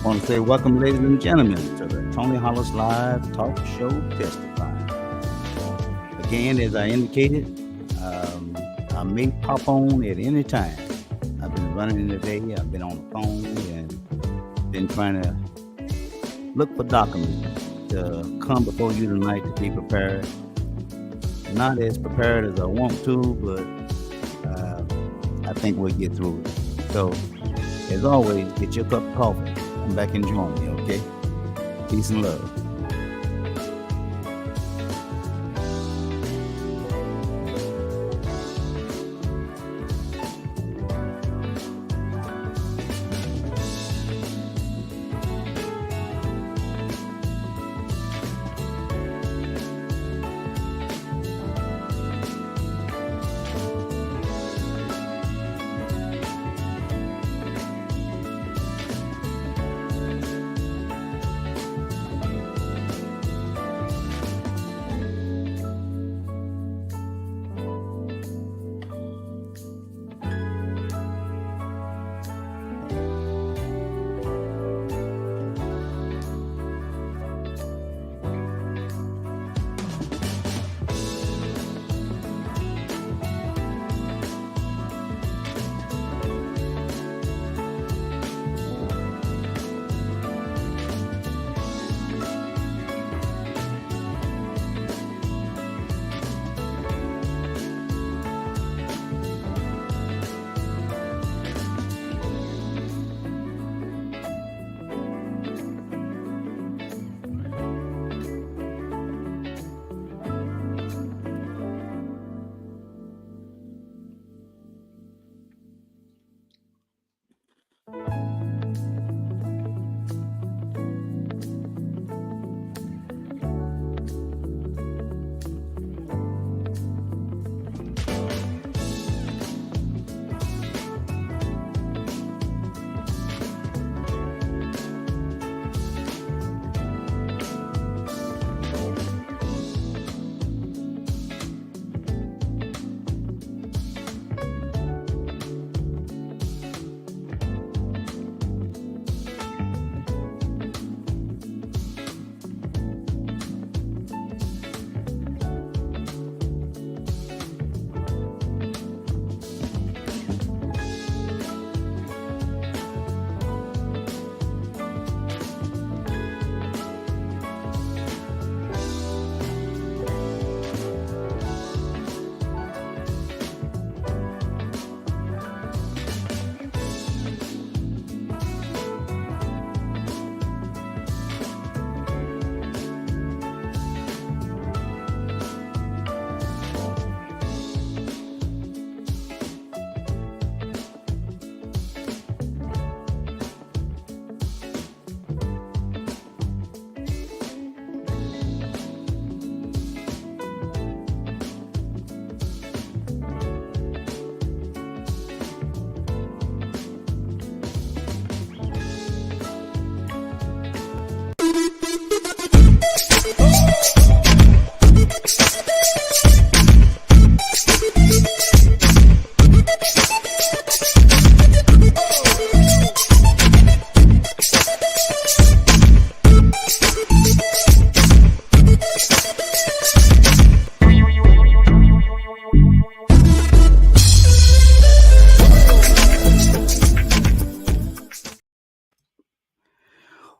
want to say welcome, ladies and gentlemen, to the Tony Hollis Live Talk Show Testify. Again, as I indicated, I may pop on at any time. I've been running today. I've been on the phone and been trying to look for documents to come before you tonight to be prepared. Not as prepared as I want to, but I think we'll get through it. So, as always, get your cup of coffee. Come back and join me, okay? Peace and love.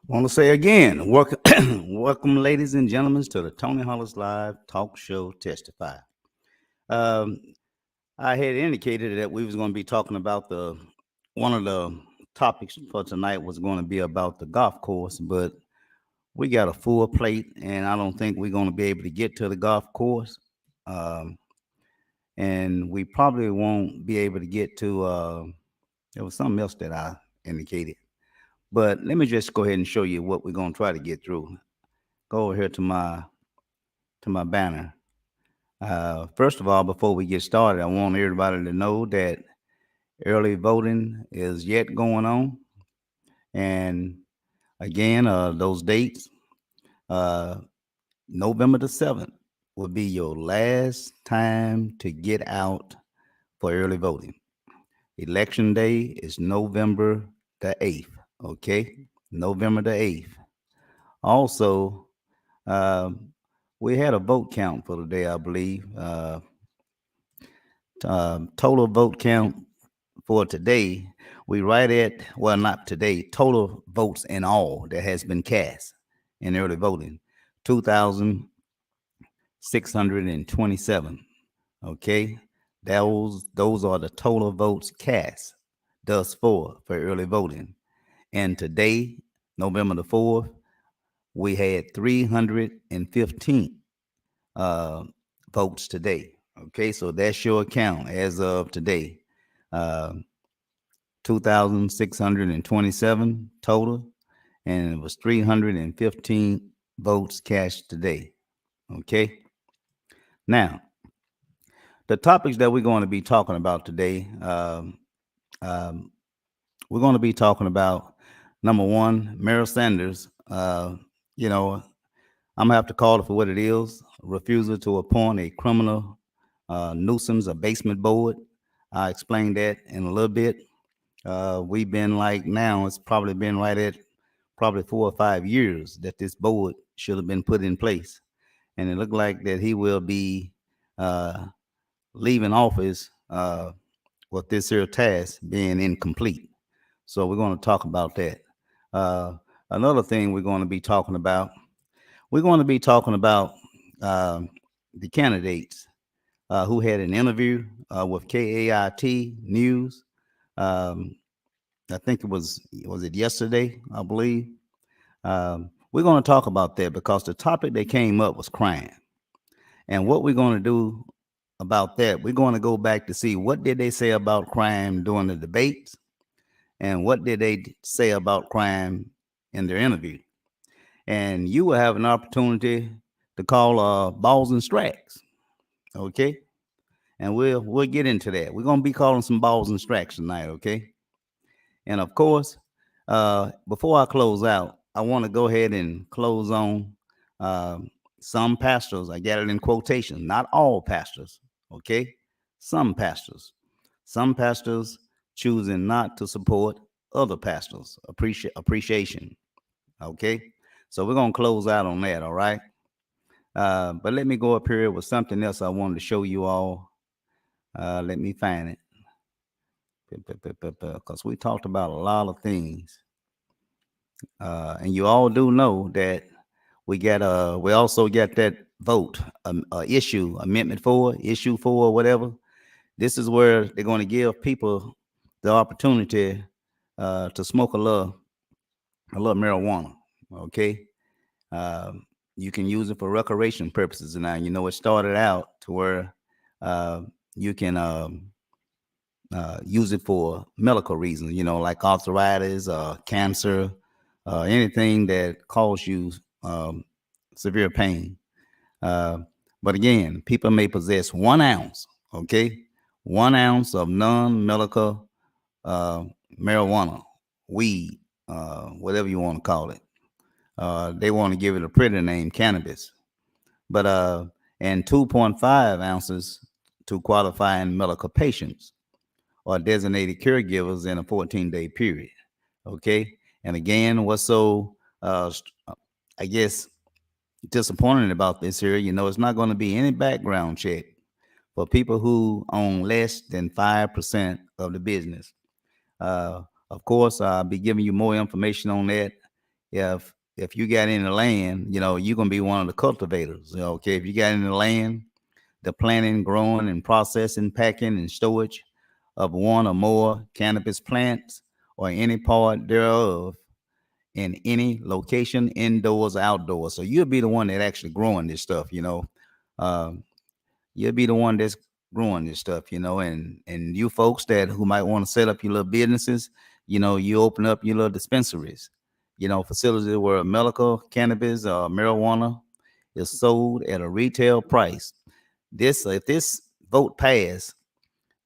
Want to say again, welcome, ladies and gentlemen, to the Tony Hollis Live Talk Show Testify. I had indicated that we was going to be talking about one of the topics for tonight was going to be about the golf course, but we got a full plate, and I don't think we're going to be able to get to the golf course, and we probably won't be able to get to. There was something else that I indicated. But let me just go ahead and show you what we're going to try to get through. Go over here to my banner. First of all, before we get started, I want everybody to know that early voting is yet going on. And again, those dates, November the 7th will be your last time to get out for early voting. Election day is November the 8th. Okay. November the 8th. Also, we had a vote count for the day, I believe. Total vote count for today, we right at, well, not today, total votes in all that has been cast in early voting, 2,627. Okay, those are the total votes cast thus for early voting. And today, November the 4th, we had 315 uh, votes today. Okay, so that's your count as of today. Uh, 2,627 total, and it was 315 votes cast today. Okay, now the topics that we're going to be talking about today, um, we're going to be talking about number one, Mayoral Sanders. You know, I'm gonna have to call it for what it is: refusal to appoint a criminal nuisance abatement board. I explained that in a little bit. We've been like now, it's probably been right at probably 4 or 5 years that this board should have been put in place. And it looked like that he will be uh, leaving office with this here task being incomplete. So we're going to talk about that. Uh, Another thing we're going to be talking about um the candidates who had an interview with KAIT News. Um, I think was it yesterday, I believe. We're going to talk about that because the topic that came up was crime, and what we're going to do about that, we're going to go back to see what did they say about crime during the debates, and what did they say about crime in their interview. And you will have an opportunity to call balls and strikes, okay? And we'll get into that. We're gonna be calling some balls and strikes tonight, okay? And of course, before I close out, I want to go ahead and close on um, some pastors. I got it in quotation. Not all pastors, okay? Some pastors. Some pastors choosing not to support other pastors. Appreciation, okay? So we're gonna close out on that, all right? But let me go up here with something else I wanted to show you all. Let me find it because we talked about a lot of things. And you all do know that we also get that vote issue amendment 4, issue 4, whatever. This is where they're going to give people the opportunity to smoke a little marijuana. Okay, you can use it for recreation purposes. Now you know it started out to where uh, you can use it for medical reasons, like arthritis, cancer, anything that cause you um, severe pain. Uh, but again, people may possess 1 ounce, okay, 1 ounce of non-medical uh, marijuana, weed, whatever you want to call it. They want to give it a pretty name, cannabis. But and 2.5 ounces to qualifying medical patients or designated caregivers in a 14-day period. Okay. And again, what's so, I guess, disappointing about this here, it's not going to be any background check for people who own less than 5% of the business. Uh, of course, I'll be giving you more information on that. If you got any land, you're going to be one of the cultivators. Okay. If you got any land, the planting, growing, and processing, packing, and storage of one or more cannabis plants or any part thereof in any location, indoors or outdoors. So you'll be the one that actually growing this stuff. Uh, you'll be the one that's growing this stuff. And you folks that who might want to set up your little businesses, you open up your little dispensaries, facilities where medical cannabis or marijuana is sold at a retail price. If this vote pass,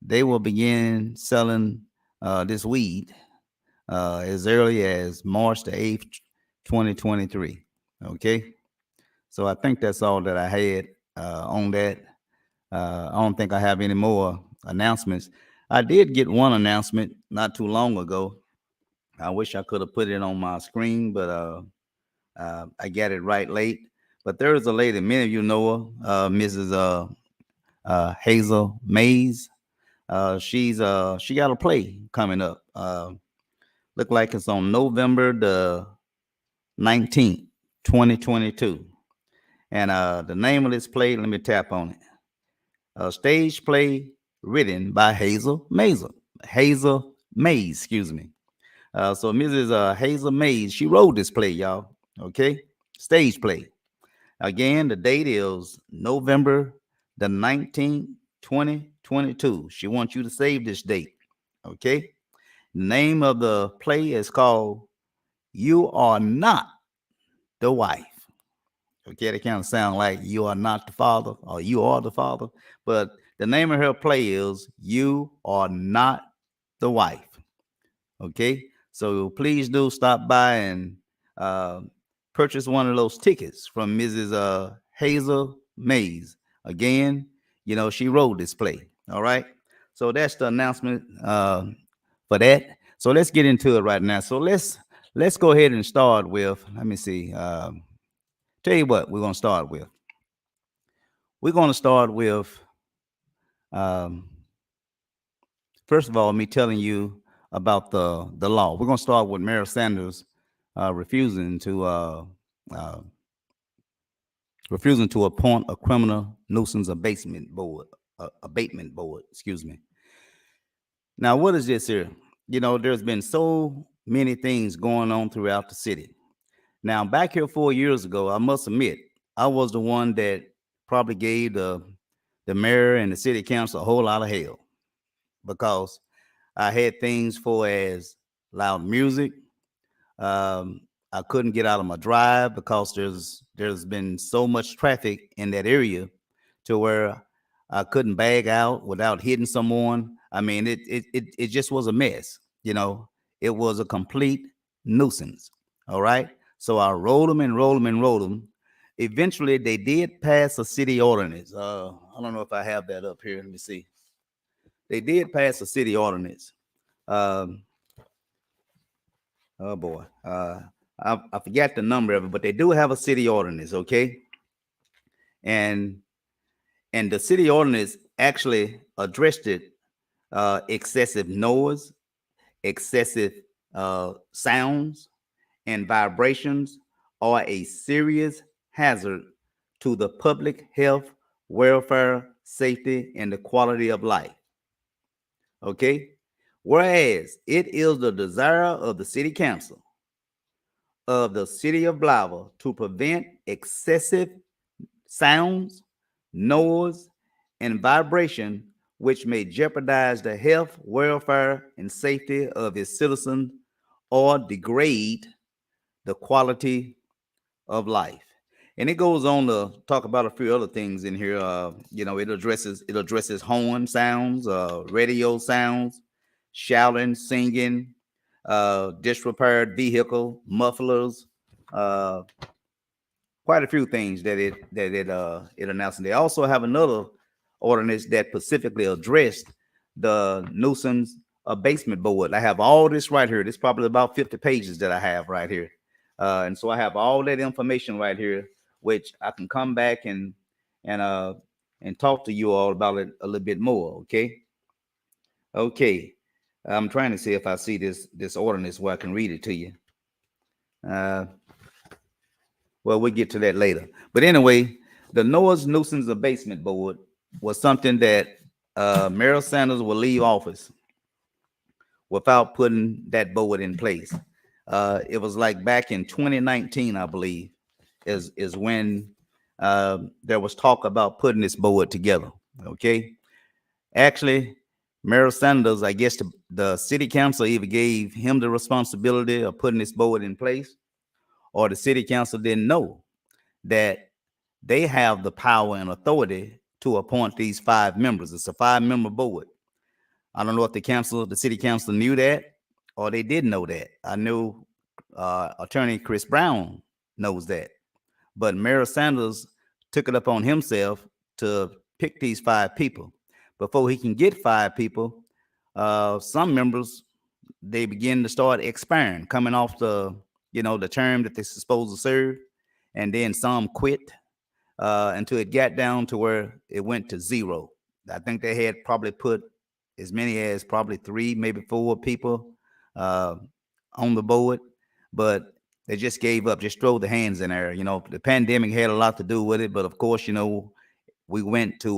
they will begin selling this weed as early as March the 8th, 2023. Okay. So I think that's all that I had on that. I don't think I have any more announcements. I did get one announcement not too long ago. I wish I could have put it on my screen, but I got it right late. But there is a lady, many of you know her, Mrs. Hazel Mays. She got a play coming up. Look like it's on November the 19th, 2022. And the name of this play, let me tap on it. A stage play written by Hazel Mays, excuse me. So Mrs. Hazel Mays, she wrote this play, y'all. Okay, stage play. Again, the date is November the 19th, 2022. She wants you to save this date. Okay. The name of the play is called You Are Not the Wife. Okay, it kind of sound like you are not the father or you are the father, but the name of her play is You Are Not the Wife. Okay, so please do stop by and uh, purchase one of those tickets from Mrs. Hazel Mays. Again, you know, she wrote this play. All right, so that's the announcement for that. So let's get into it right now. So let's go ahead and start with. Let me see. Tell you what we're gonna start with. We're gonna start with um, first of all me telling you about the law. We're gonna start with Mayor Sanders refusing to uh, appoint a criminal nuisance abatement board. Excuse me. Now, what is this here? You know, there's been so many things going on throughout the city. Now, back here 4 years ago, I must admit, I was the one that probably gave the mayor and the city council a whole lot of hell because I had things for as loud music. Um, I couldn't get out of my drive because there's been so much traffic in that area to where I couldn't bag out without hitting someone. I mean, it just was a mess. You know, it was a complete nuisance. All right. So I rolled them and rolled them and rolled them. Eventually, they did pass a city ordinance. I don't know if I have that up here. Let me see. They did pass a city ordinance. Um, oh boy, I forgot the number of it, but they do have a city ordinance. Okay, and and the city ordinance actually addressed it. Excessive noise, excessive sounds, and vibrations are a serious hazard to the public health, welfare, safety, and the quality of life. Okay? Whereas it is the desire of the city council of the city of Blytheville to prevent excessive sounds, noise, and vibration which may jeopardize the health, welfare, and safety of its citizens or degrade the quality of life. And it goes on to talk about a few other things in here. You know, it addresses horn sounds, radio sounds, shouting, singing, disrepaired vehicle, mufflers, uh, quite a few things that it announced. And they also have another ordinance that specifically addressed the nuisance abatement board. I have all this right here. This is probably about 50 pages that I have right here. And so I have all that information right here, which I can come back and uh and talk to you all about it a little bit more. Okay. Okay. I'm trying to see if I see this ordinance where I can read it to you. Uh Well, we'll get to that later. But anyway, the noise nuisance abatement board was something that Mayor Sanders will leave office without putting that board in place. It was like back in 2019, I believe, is when there was talk about putting this board together. Okay, actually, Mayor Sanders, I guess the city council either gave him the responsibility of putting this board in place, or the city council didn't know that they have the power and authority to appoint these 5 members. It's a 5-member board. I don't know if the city council knew that or they didn't know that. I knew Attorney Chris Brown knows that, but Mayor Sanders took it upon himself to pick these 5 people. Before he can get 5 people, some members they begin to start expiring, coming off the, the term that they're supposed to serve. And then some quit until it got down to where it went to zero. I think they had probably put as many as probably 3, maybe 4 people uh, on the board, but they just gave up, just throw the hands in there. The pandemic had a lot to do with it, but of course, we went to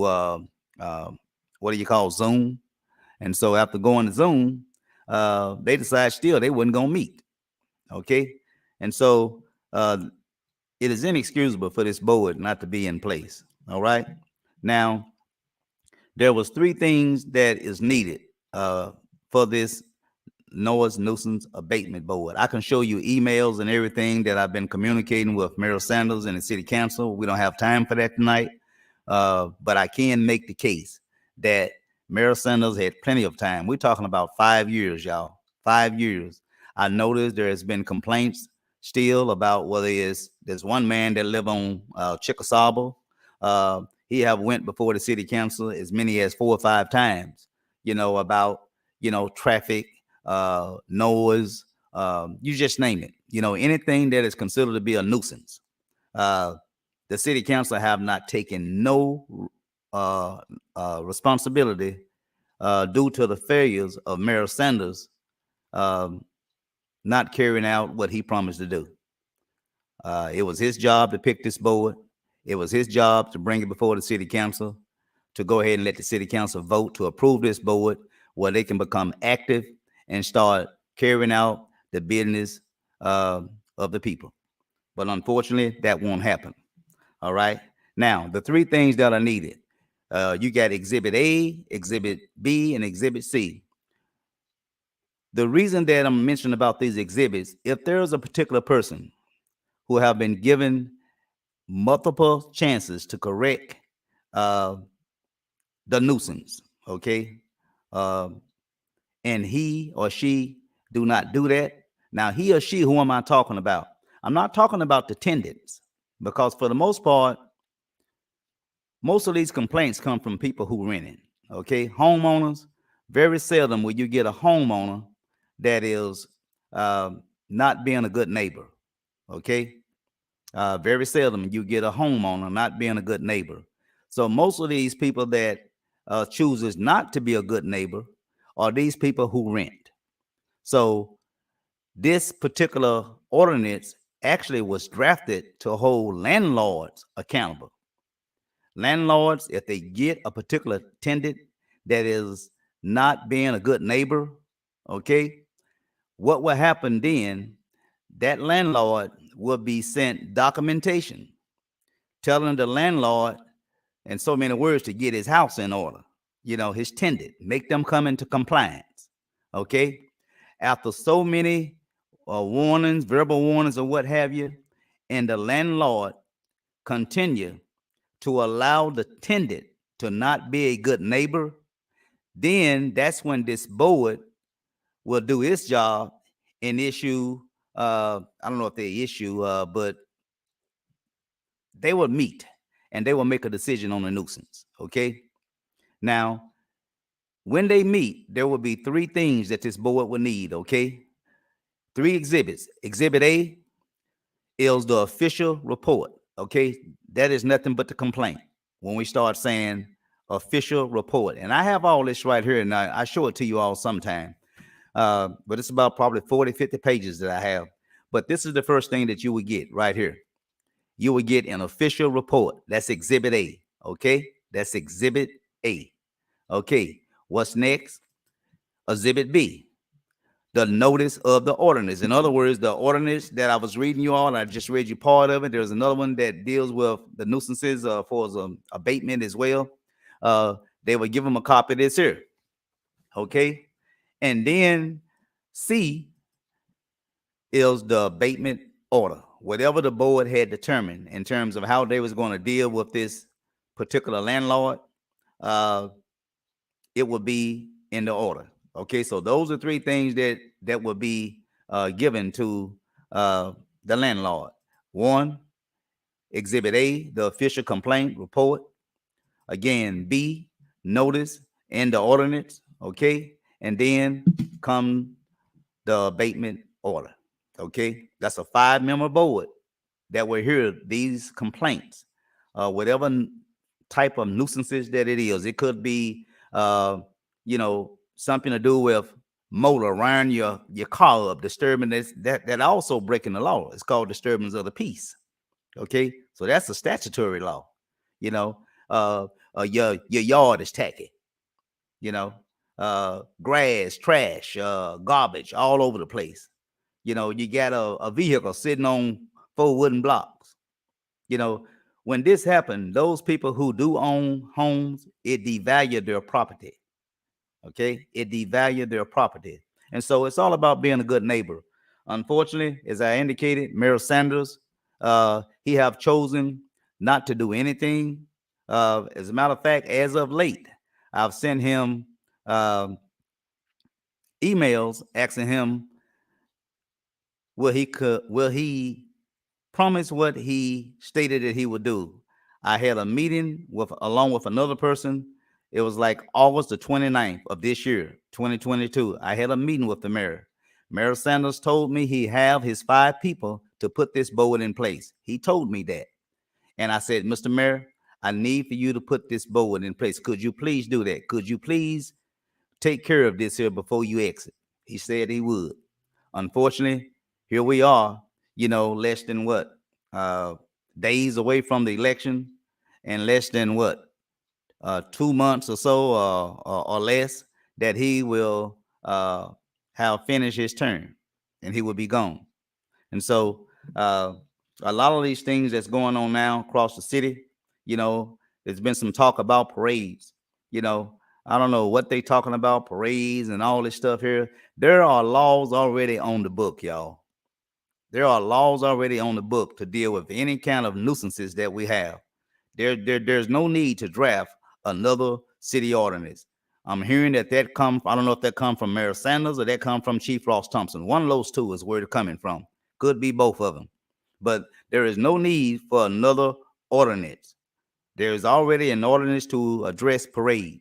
what do you call Zoom, and so after going to Zoom, they decided still they wasn't gonna meet. Okay, and so it is inexcusable for this board not to be in place. All right, now there was 3 things that is needed for this Noise Nuisance Abatement Board. I can show you emails and everything that I've been communicating with Mayor Sanders and the City Council. We don't have time for that tonight, but I can make the case that Mayor Sanders had plenty of time. We're talking about 5 years, y'all. 5 years. I noticed there has been complaints still about whether there's one man that live on Chickasaw. He have went before the City Council as many as 4 or 5 times, about traffic, noise, you just name it. Anything that is considered to be a nuisance. The City Council have not taken no responsibility due to the failures of Mayor Sanders not carrying out what he promised to do. It was his job to pick this board. It was his job to bring it before the City Council, to go ahead and let the City Council vote to approve this board where they can become active and start carrying out the business of the people. But unfortunately, that won't happen. All right. Now, the 3 things that are needed. You got Exhibit A, Exhibit B, and Exhibit C. The reason that I'm mentioning about these exhibits, if there's a particular person who have been given multiple chances to correct the nuisance, okay, and he or she do not do that. Now, he or she, who am I talking about? I'm not talking about the tenants, because for the most part, most of these complaints come from people who renting. Okay, homeowners. Very seldom will you get a homeowner that is not being a good neighbor. Okay, very seldom you get a homeowner not being a good neighbor. So most of these people that chooses not to be a good neighbor are these people who rent. So this particular ordinance actually was drafted to hold landlords accountable. Landlords, if they get a particular tenant that is not being a good neighbor, okay, what will happen then? That landlord will be sent documentation telling the landlord in so many words to get his house in order, his tenant, make them come into compliance. Okay. After so many warnings, verbal warnings, or what have you, and the landlord continue to allow the tenant to not be a good neighbor, then that's when this board will do its job and issue, I don't know if they issue, but they will meet and they will make a decision on the nuisance. Okay. Now, when they meet, there will be 3 things that this board will need. Okay. 3 exhibits. Exhibit A is the official report. Okay. That is nothing but the complaint. When we start saying official report, and I have all this right here, and I show it to you all sometime. But it's about probably 40, 50 pages that I have. But this is the first thing that you would get right here. You would get an official report. That's Exhibit A. Okay. That's Exhibit A. Okay. What's next? Exhibit B, the notice of the ordinance. In other words, the ordinance that I was reading you all, and I just read you part of it. There's another one that deals with the nuisances for abatement as well. They would give them a copy of this here. Okay. And then C is the abatement order. Whatever the board had determined in terms of how they was going to deal with this particular landlord, it would be in the order. Okay, so those are 3 things that would be given to the landlord. 1, Exhibit A, the official complaint report. Again, B, notice and the ordinance. Okay, and then come the abatement order. Okay, that's a 5-member board that will hear these complaints, whatever type of nuisances that it is. It could be, something to do with motor around your car up, disturbing that also breaking the law. It's called disturbance of the peace. Okay, so that's a statutory law. You know, your yard is tacky. You know, grass, trash, garbage all over the place. You got a vehicle sitting on 4 wooden blocks. You know, when this happened, those people who do own homes, it devalued their property. Okay, it devalued their property, and so it's all about being a good neighbor. Unfortunately, as I indicated, Mayor Sanders, he have chosen not to do anything. As a matter of fact, as of late, I've sent him um emails asking him will he promise what he stated that he would do. I had a meeting with along with another person. It was like August the 29th of this year, 2022. I had a meeting with the mayor. Mayor Sanders told me he have his 5 people to put this board in place. He told me that. And I said, Mr. Mayor, I need for you to put this board in place. Could you please do that? Could you please take care of this here before you exit? He said he would. Unfortunately, here we are, less than what? Days away from the election, and less than what? 2 months or so, or less, that he will have finished his term and he will be gone. And so, a lot of these things that's going on now across the city, there's been some talk about parades. I don't know what they talking about, parades and all this stuff here. There are laws already on the book, y'all. There are laws already on the book to deal with any kind of nuisances that we have. There's no need to draft another city ordinance. I'm hearing that come. I don't know if that come from Mayor Sanders or that come from Chief Ross Thompson. One of those two is where it's coming from. Could be both of them. But there is no need for another ordinance. There is already an ordinance to address parade.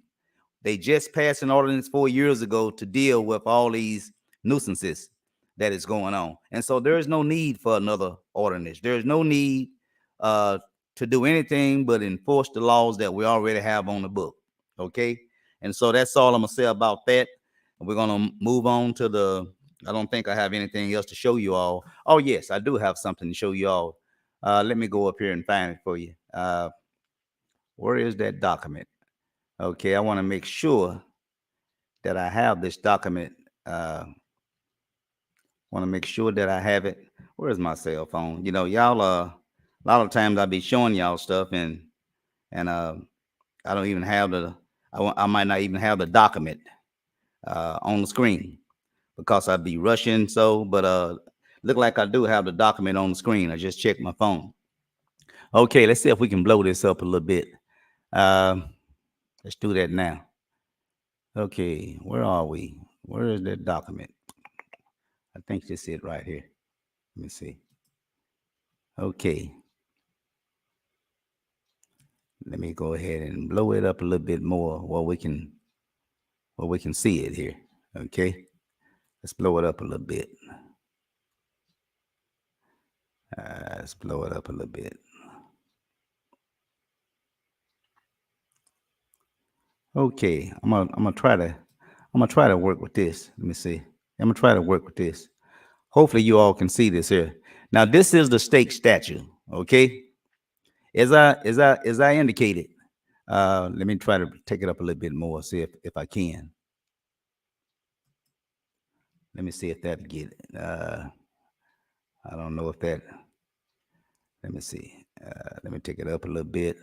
They just passed an ordinance 4 years ago to deal with all these nuisances that is going on. And so there is no need for another ordinance. There is no need uh, to do anything but enforce the laws that we already have on the book. Okay. And so that's all I'm going to say about that. We're going to move on to I don't think I have anything else to show you all. Oh, yes, I do have something to show you all. Let me go up here and find it for you. Where is that document? Okay, I want to make sure that I have this document. Want to make sure that I have it. Where's my cell phone? Y'all. A lot of times I be showing y'all stuff, and I don't even have I might not even have the document on the screen because I'd be rushing. So, but look like I do have the document on the screen. I just checked my phone. Okay, let's see if we can blow this up a little bit. Let's do that now. Okay, where are we? Where is that document? I think this is it right here. Let me see. Okay. Let me go ahead and blow it up a little bit more while we can see it here. Okay. Let's blow it up a little bit. Let's blow it up a little bit. Okay, I'm gonna try to work with this. Let me see. I'm gonna try to work with this. Hopefully, you all can see this here. Now, this is the state statute. Okay, as I indicated. Let me try to take it up a little bit more. See if I can. Let me see if that get. I don't know if that. Let me see. Let me take it up a little bit.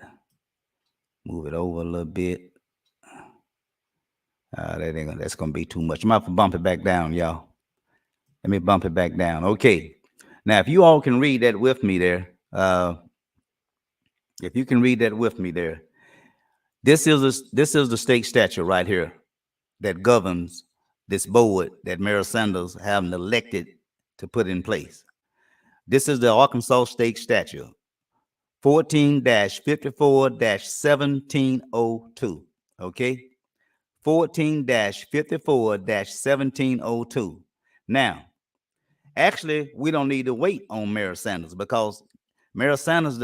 Move it over a little bit. That's gonna be too much. I'm gonna have to bump it back down, y'all. Let me bump it back down. Okay. Now, if you all can read that with me there, if you can read that with me there, this is the state statute right here that governs this board that Mayor Sanders have elected to put in place. This is the Arkansas State Statute, 14-54-1702. Okay, 14-54-1702. Now, actually, we don't need to wait on Mayor Sanders because Mayor Sanders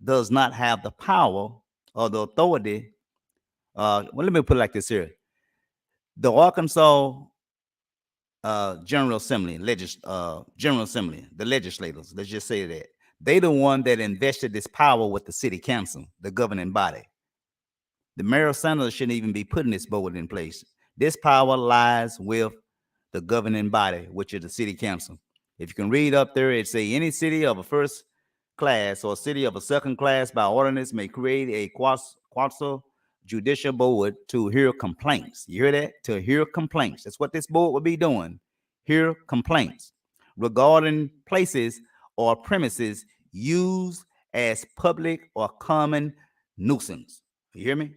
does not have the power or the authority. Well, let me put it like this here: the Arkansas General Assembly, General Assembly, the legislators. Let's just say that they the one that invested this power with the city council, the governing body. The mayor Sanders shouldn't even be putting this board in place. This power lies with the governing body, which is the city council. If you can read up there, it say any city of a first class or city of a second class by ordinance may create a quasi judicial board to hear complaints. You hear that? To hear complaints. That's what this board would be doing. Hear complaints regarding places or premises used as public or common nuisance. You hear me?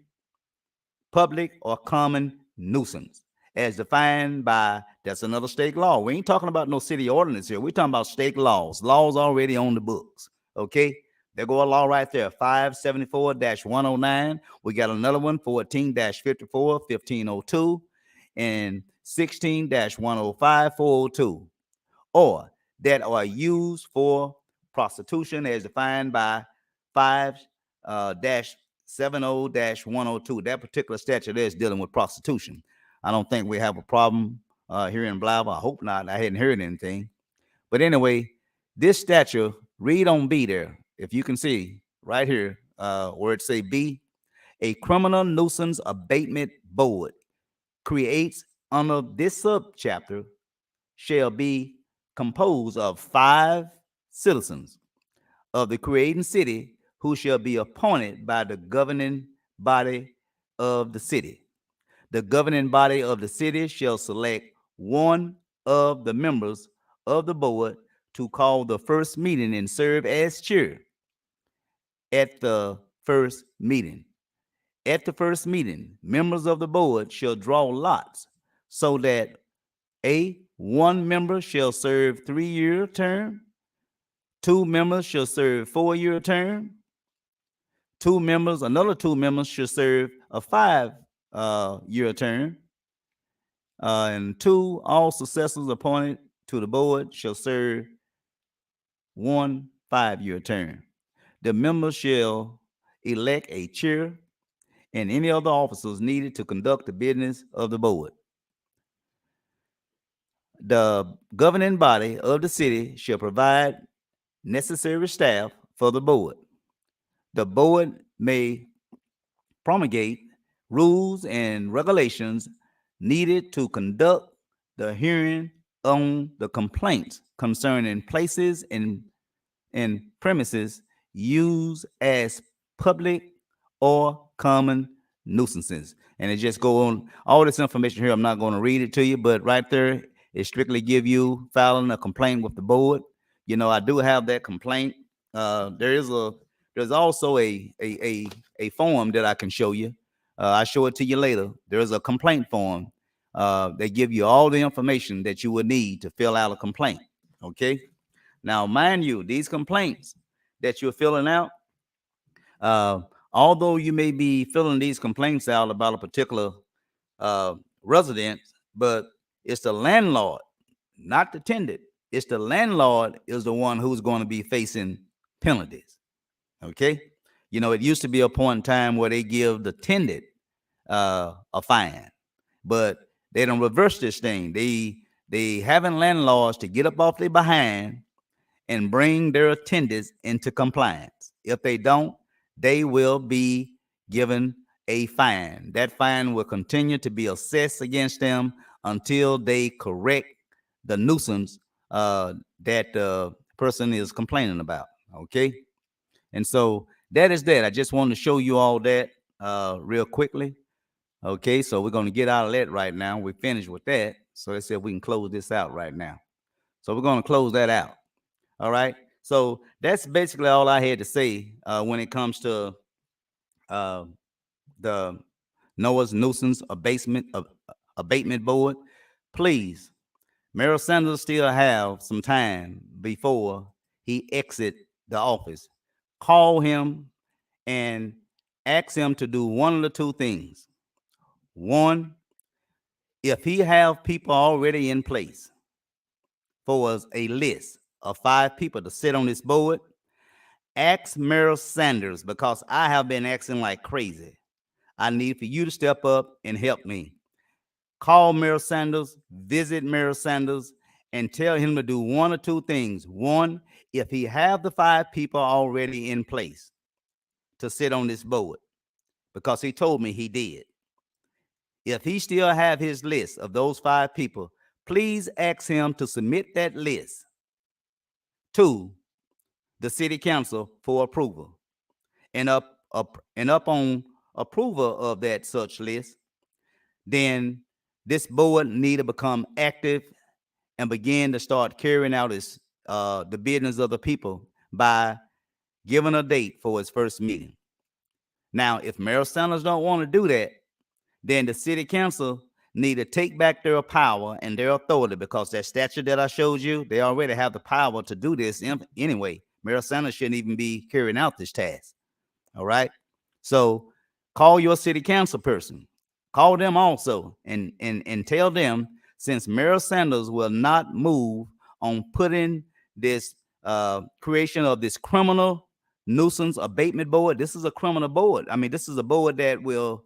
Public or common nuisance as defined by, that's another state law. We ain't talking about no city ordinance here. We're talking about state laws already on the books. Okay, there go a law right there, 574-109. We got another one, 14-54, 1502, and 16-105, 402, or that are used for prostitution as defined by 5-70-102. That particular statute there is dealing with prostitution. I don't think we have a problem here in Blytheville. I hope not. I hadn't heard anything. But anyway, this statute, read on B there, if you can see right here, where it say B, a criminal nuisance abatement board creates under this subchapter shall be composed of 5 citizens of the creating city who shall be appointed by the governing body of the city. The governing body of the city shall select one of the members of the board to call the first meeting and serve as chair at the first meeting. At the first meeting, members of the board shall draw lots so that one member shall serve 3-year term, 2 members shall serve 4-year term, another 2 members shall serve a 5-year term, and 2 all successors appointed to the board shall serve 1 5-year term. The members shall elect a chair and any other officers needed to conduct the business of the board. The governing body of the city shall provide necessary staff for the board. The board may promulgate rules and regulations needed to conduct the hearing on the complaints concerning places and premises used as public or common nuisances. And it just go on all this information here. I'm not going to read it to you, but right there, it strictly give you filing a complaint with the board. You know, I do have that complaint. There's also a form that I can show you. I'll show it to you later. There's a complaint form. They give you all the information that you would need to fill out a complaint. Okay. Now, mind you, these complaints that you're filling out, although you may be filling these complaints out about a particular resident, but it's the landlord, not the tenant. It's the landlord is the one who's going to be facing penalties. Okay. You know, it used to be a point in time where they give the tenant a fine, but they don't reverse this thing. They having landlords to get up off their behind and bring their attendants into compliance. If they don't, they will be given a fine. That fine will continue to be assessed against them until they correct the nuisance that the person is complaining about. Okay. And so that is that. I just wanted to show you all that real quickly. Okay. So we're going to get out of that right now. We're finished with that. So let's see if we can close this out right now. So we're going to close that out. All right. So that's basically all I had to say when it comes to the Noah's Nuisance Abatement Board. Please, Mayor Sanders still have some time before he exit the office. Call him and ask him to do one of the 2 things. One, if he have people already in place, for us a list of 5 people to sit on this board. Ask Mayoral Sanders, because I have been asking like crazy. I need for you to step up and help me. Call Mayoral Sanders, visit Mayoral Sanders, and tell him to do one or two things. One, if he have the 5 people already in place to sit on this board, because he told me he did. If he still have his list of those 5 people, please ask him to submit that list to the city council for approval. And upon approval of that such list, then this board need to become active and begin to start carrying out the business of the people by giving a date for its first meeting. Now, if Mayoral Sanders don't want to do that, then the city council need to take back their power and their authority, because that statute that I showed you, they already have the power to do this anyway. Mayoral Sanders shouldn't even be carrying out this task. All right. So call your city council person, call them also, and tell them, since Mayoral Sanders will not move on putting this creation of this criminal nuisance abatement board. This is a criminal board. I mean, this is a board that will,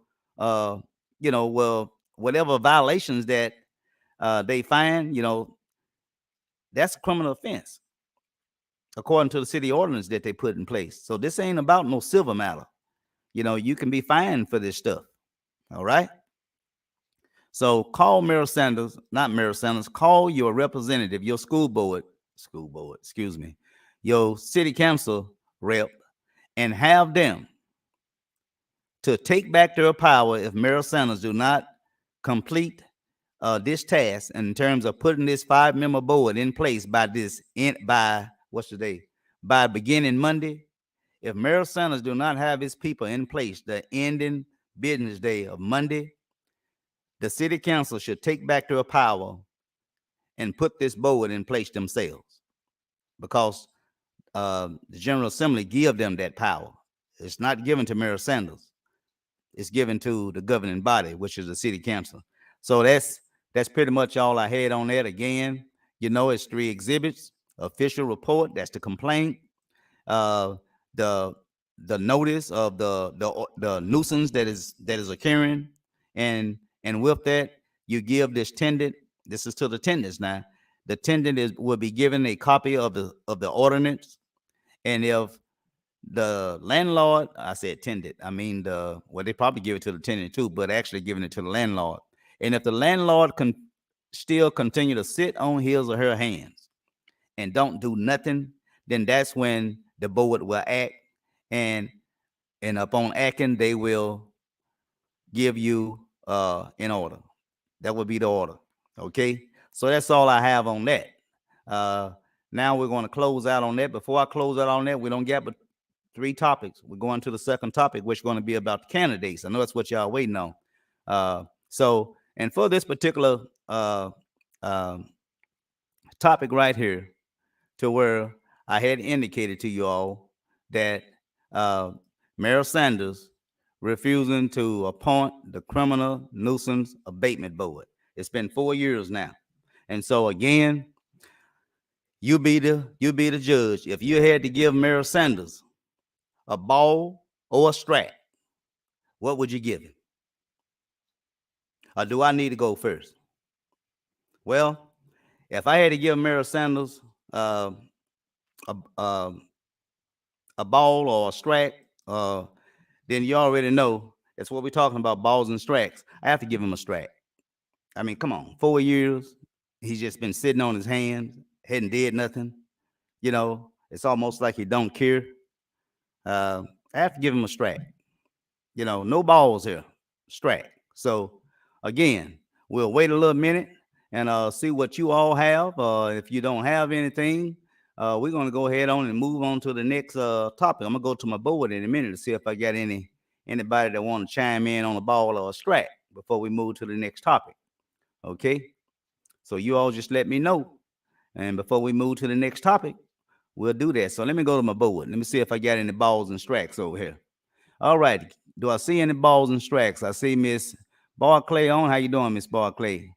whatever violations that they find, that's a criminal offense according to the city ordinance that they put in place. So this ain't about no civil matter. You can be fined for this stuff. All right. So call Mayoral Sanders, not Mayoral Sanders, call your representative, your your city council rep, and have them to take back their power if Mayoral Sanders do not complete this task in terms of putting this 5-member board in place by what's the day? By beginning Monday. If Mayoral Sanders do not have his people in place the ending business day of Monday, the city council should take back their power and put this board in place themselves, because the General Assembly give them that power. It's not given to Mayoral Sanders. It's given to the governing body, which is the city council. So that's pretty much all I had on that. Again, it's 3 exhibits: official report, that's the complaint, the notice of the nuisance that is occurring, and with that, you give this tenant. This is to the tenants now. The tenant will be given a copy of the ordinance, and if the landlord, I said tenant, I mean they probably give it to the tenant too, but actually giving it to the landlord. And if the landlord can still continue to sit on his or her hands and don't do nothing, then that's when the board will act, and upon acting, they will give you an order. That would be the order. Okay, so that's all I have on that. Now we're going to close out on that. Before I close out on that, we don't get but 3 topics. We're going to the second topic, which is going to be about the candidates. I know that's what y'all waiting on. And for this particular topic right here, to where I had indicated to you all that Mayoral Sanders refusing to appoint the criminal nuisance abatement board. It's been 4 years now. And so again, you be the judge. If you had to give Mayoral Sanders a ball or a strap, what would you give him? Or do I need to go first? Well, if I had to give Mayoral Sanders a ball or a strap, then you already know that's what we're talking about, balls and straps. I have to give him a strap. I mean, come on, 4 years, he's just been sitting on his hands, hadn't did nothing. It's almost like he don't care. I have to give him a strap. No balls here, strap. So again, we'll wait a little minute and see what you all have. If you don't have anything, we're going to go ahead on and move on to the next topic. I'm going to go to my board in a minute to see if I got anybody that want to chime in on a ball or a strap before we move to the next topic. Okay, so you all just let me know, and before we move to the next topic, we'll do that. So let me go to my board. Let me see if I got any balls and straps over here. All right, do I see any balls and straps? I see Miss Barclay on. How you doing, Miss Barclay?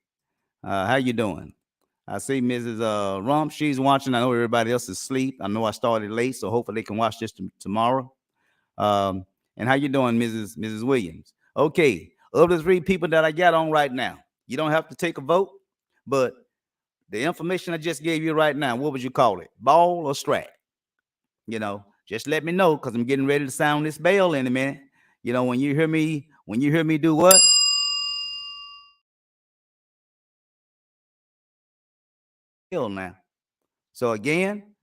How you doing? I see Mrs. Rump, she's watching. I know everybody else is asleep. I know I started late, so hopefully they can watch this tomorrow. And how you doing, Mrs. Williams? Okay, of the 3 people that I got on right now, you don't have to take a vote, but the information I just gave you right now, what would you call it? Ball or strat? Just let me know, because I'm getting ready to sound this bell in a minute. When you hear me do what? Now. So again,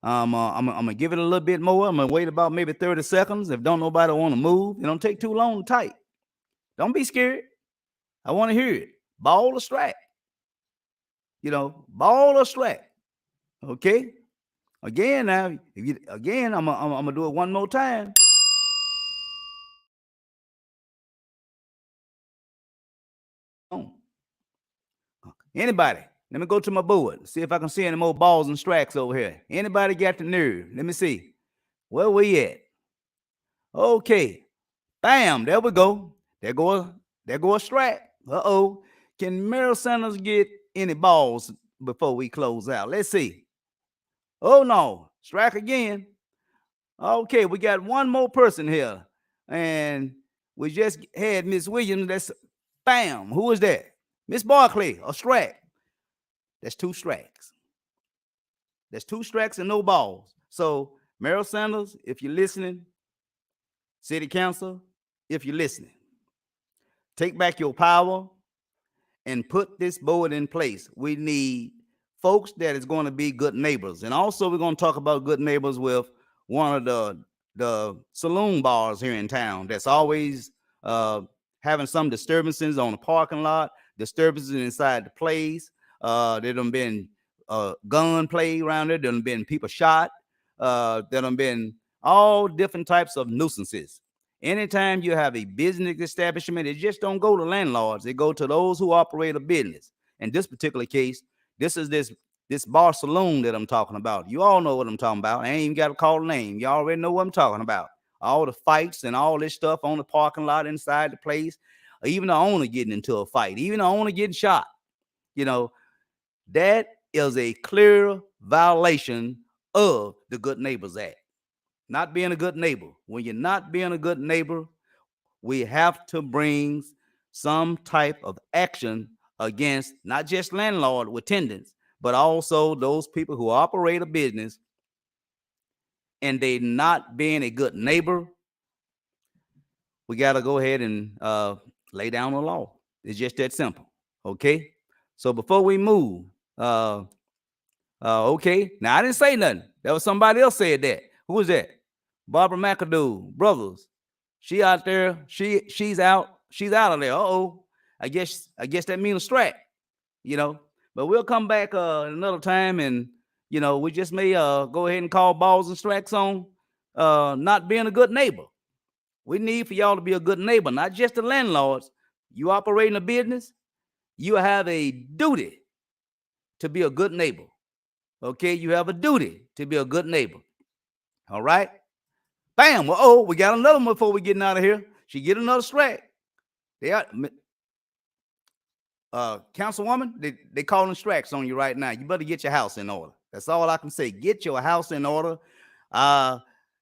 I'm gonna give it a little bit more. I'm gonna wait about maybe 30 seconds. If don't nobody want to move, it don't take too long to type. Don't be scared. I want to hear it. Ball or strike. Ball or strike. Okay. Again, now, I'm gonna do it one more time. Anybody? Let me go to my board. See if I can see any more balls and strikes over here. Anybody got the nerve? Let me see. Where we at? Okay. Bam. There we go. There go a strike. Uh-oh. Can Mayoral Sanders get any balls before we close out? Let's see. Oh no. Strike again. Okay, we got one more person here. And we just had Miss Williams. That's bam. Who is that? Miss Barkley, a strike. That's 2 strikes. That's 2 strikes and no balls. So, Mayoral Sanders, if you're listening, City Council, if you're listening, take back your power and put this board in place. We need folks that is going to be good neighbors. And also we're going to talk about good neighbors with one of the saloon bars here in town that's always having some disturbances on the parking lot, disturbances inside the place. There done been gun play around there. There done been people shot. There done been all different types of nuisances. Anytime you have a business establishment, it just don't go to landlords. It go to those who operate a business. In this particular case, this is this bar saloon that I'm talking about. You all know what I'm talking about. I ain't even got to call the name. You already know what I'm talking about. All the fights and all this stuff on the parking lot inside the place. Even the owner getting into a fight. Even the owner getting shot. That is a clear violation of the Good Neighbors Act. Not being a good neighbor. When you're not being a good neighbor, we have to bring some type of action against not just landlord with tenants, but also those people who operate a business and they not being a good neighbor. We got to go ahead and lay down the law. It's just that simple. Okay. So before we move, okay. Now I didn't say nothing. That was somebody else said that. Who was that? Barbara McAdoo, brothers. She out there. She's out. She's out of there. Uh-oh. I guess that means a strike. But we'll come back another time, and we just may go ahead and call balls and strikes on not being a good neighbor. We need for y'all to be a good neighbor, not just the landlords. You operating a business, you have a duty to be a good neighbor. Okay, you have a duty to be a good neighbor. All right. Bam. Well, we got another one before we getting out of here. She get another strike. They are councilwoman, they calling strikes on you right now. You better get your house in order. That's all I can say. Get your house in order.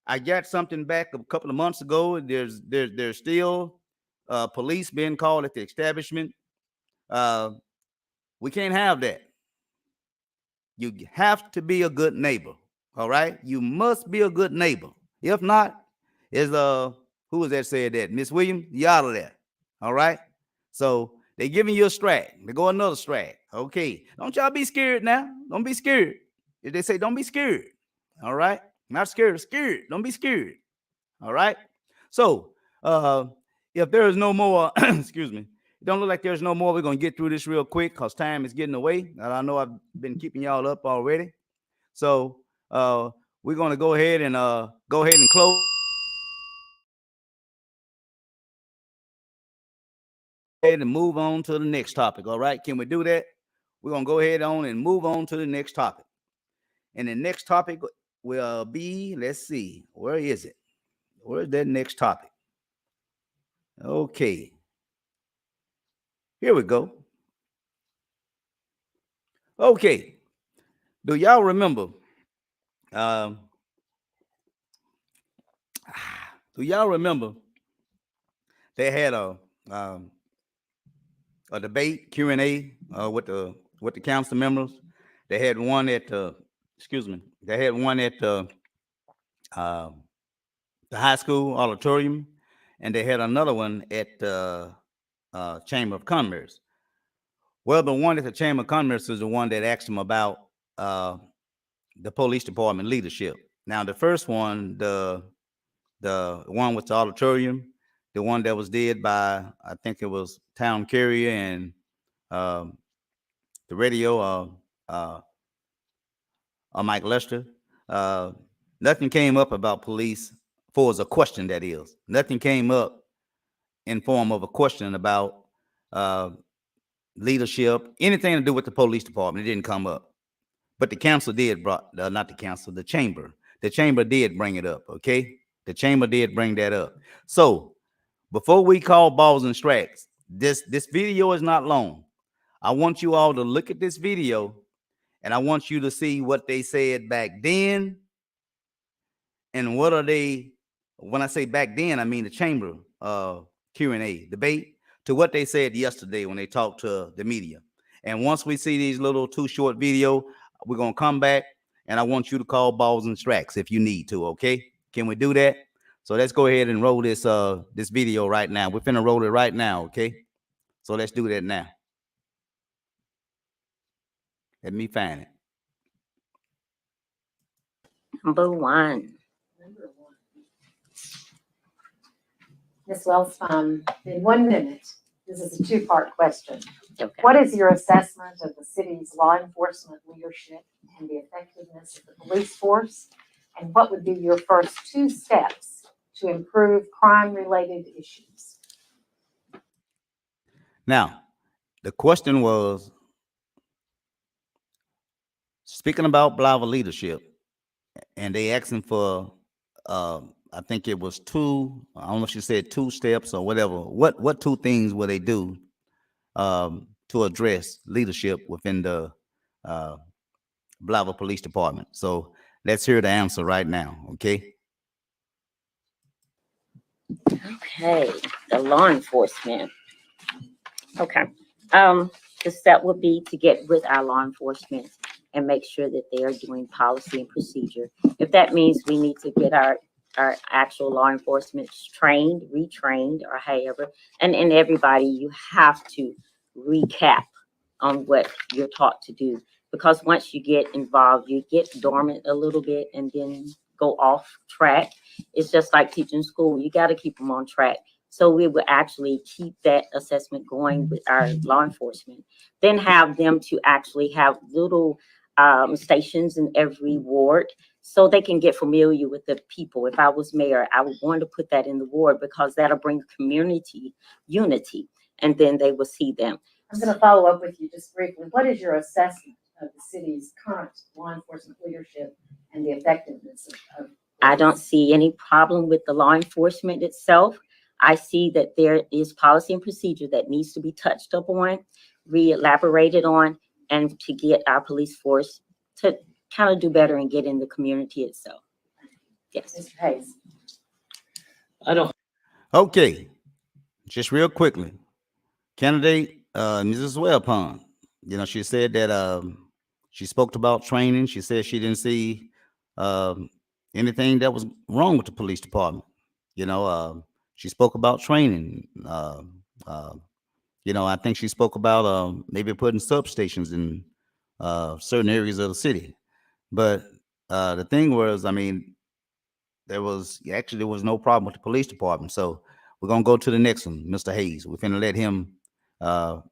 I got something back a couple of months ago. There's still police being called at the establishment. We can't have that. You have to be a good neighbor. All right. You must be a good neighbor. If not, is who was that said that? Miss Williams, you out of there. All right. So they giving you a strike. They go another strike. Okay. Don't y'all be scared now. Don't be scared. If they say don't be scared. All right. Not scared, scared. Don't be scared. All right. So if there is no more, excuse me, it don't look like there's no more. We're gonna get through this real quick because time is getting away. I know I've been keeping y'all up already. So we're gonna go ahead and close. And move on to the next topic. All right, can we do that? We're gonna go ahead on and move on to the next topic. And the next topic will be, let's see, where is it? Where's that next topic? Okay, here we go. Okay. Do y'all remember? Um, do y'all remember they had um, a debate Q&A with the council members? They had one at excuse me. They had one at uh, the high school auditorium, and they had another one at the Chamber of Commerce. Well, the one at the Chamber of Commerce is the one that asked them about uh, the police department leadership. Now, the first one, the one with the auditorium, the one that was did by, I think it was Town Carrier and um, the radio, uh, Mike Lester. Uh, Nothing came up about police for as a question. That is, nothing came up in form of a question about uh, leadership, anything to do with the police department. It didn't come up, but the council did brought not the council, the chamber. The chamber did bring it up. Okay, the chamber did bring that up. So before we call balls and strikes, this video is not long. I want you all to look at this video, and I want you to see what they said back then, and what are they. When I say back then, I mean the chamber Q&A debate to what they said yesterday when they talked to the media. And once we see these little 2 short video, we're gonna come back, and I want you to call balls and strikes if you need to. Okay, can we do that? So let's go ahead and roll this video right now. We're finna roll it right now. Okay, so let's do that now. Let me find it. Number one. Ms. Wells, in 1 minute, this is a 2-part question. Okay. What is your assessment of the city's law enforcement leadership and the effectiveness of the police force? And what would be your first 2 steps to improve crime-related issues? Now, the question was speaking about Blytheville leadership, and they asking for, I think it was 2. I don't know if she said 2 steps or whatever. What 2 things will they do to address leadership within the Blytheville Police Department? So let's hear the answer right now. Okay. Okay, the law enforcement. Okay. The step would be to get with our law enforcement and make sure that they are doing policy and procedure. If that means we need to get our actual law enforcement trained, retrained, or however, and everybody, you have to recap on what you're taught to do. Because once you get involved, you get dormant a little bit and then go off track. It's just like teaching school. You got to keep them on track. So we will actually keep that assessment going with our law enforcement. Then have them to actually have little stations in every ward so they can get familiar with the people. If I was mayor, I would want to put that in the ward because that'll bring community unity, and then they will see them. I'm going to follow up with you just briefly. What is your assessment of the city's current law enforcement leadership and the effectiveness of I don't see any problem with the law enforcement itself. I see that there is policy and procedure that needs to be touched up on, re-elaborated on, and to get our police force to kind of do better and get in the community itself. Yes. Mr. Hayes? I don't. Okay, just real quickly, candidate Mrs. Wellpond, you know, she said that she spoke about training. She said she didn't see anything that was wrong with the police department. You know, she spoke about training. You know, I think she spoke about maybe putting substations in certain areas of the city. But the thing was, I mean, there was no problem with the police department. So we're gonna go to the next one, Mr. Hayes. We're gonna let him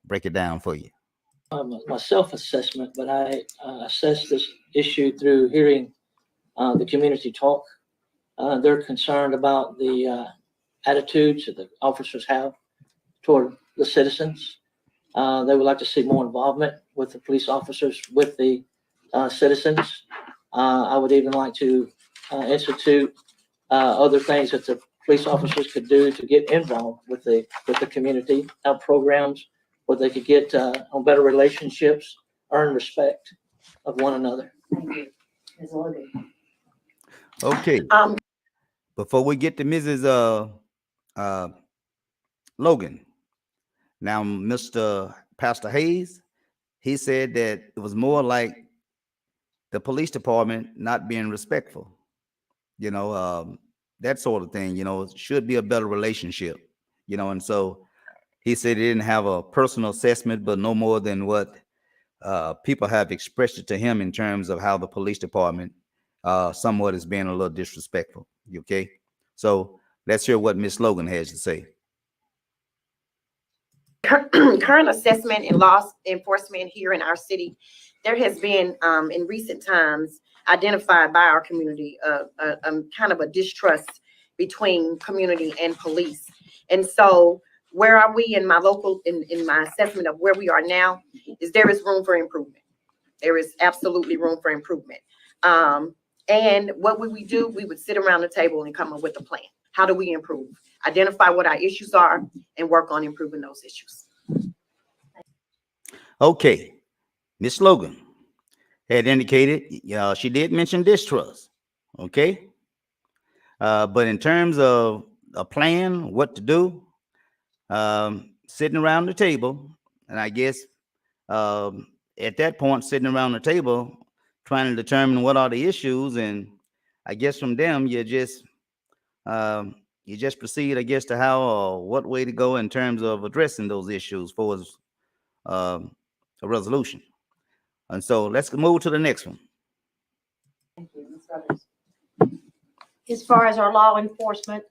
break it down for you. My self-assessment, but I assess this issue through hearing the community talk. They're concerned about the attitudes that the officers have toward the citizens. They would like to see more involvement with the police officers, with the citizens. I would even like to institute other things that the police officers could do to get involved with the community, have programs where they could get on better relationships earn respect of one another. Thank you. Ms. Logan. Okay, before we get to Mrs. Logan, now Mr. Pastor Hayes, he said that it was more like the police department not being respectful, you know, that sort of thing, you know, it should be a better relationship, you know, and so he said he didn't have a personal assessment, but no more than what people have expressed it to him in terms of how the police department somewhat is being a little disrespectful. Okay, so let's hear what Miss Logan has to say. Current assessment and loss enforcement here in our city, there has been in recent times identified by our community kind of a distrust between community and police. And so where are we in my local, in my assessment of where we are now, is there is room for improvement. There is absolutely room for improvement. And what would we do? We would sit around the table and come up with a plan. How do we improve? Identify what our issues are and work on improving those issues. Okay, Miss Logan had indicated she did mention distrust. Okay, but in terms of a plan, what to do, sitting around the table, and I guess at that point, sitting around the table, trying to determine what are the issues, and I guess from them you just proceed, I guess, to how or what way to go in terms of addressing those issues for a resolution. And so let's move to the next one. Thank you. Ms. Rogers. As far as our law enforcement,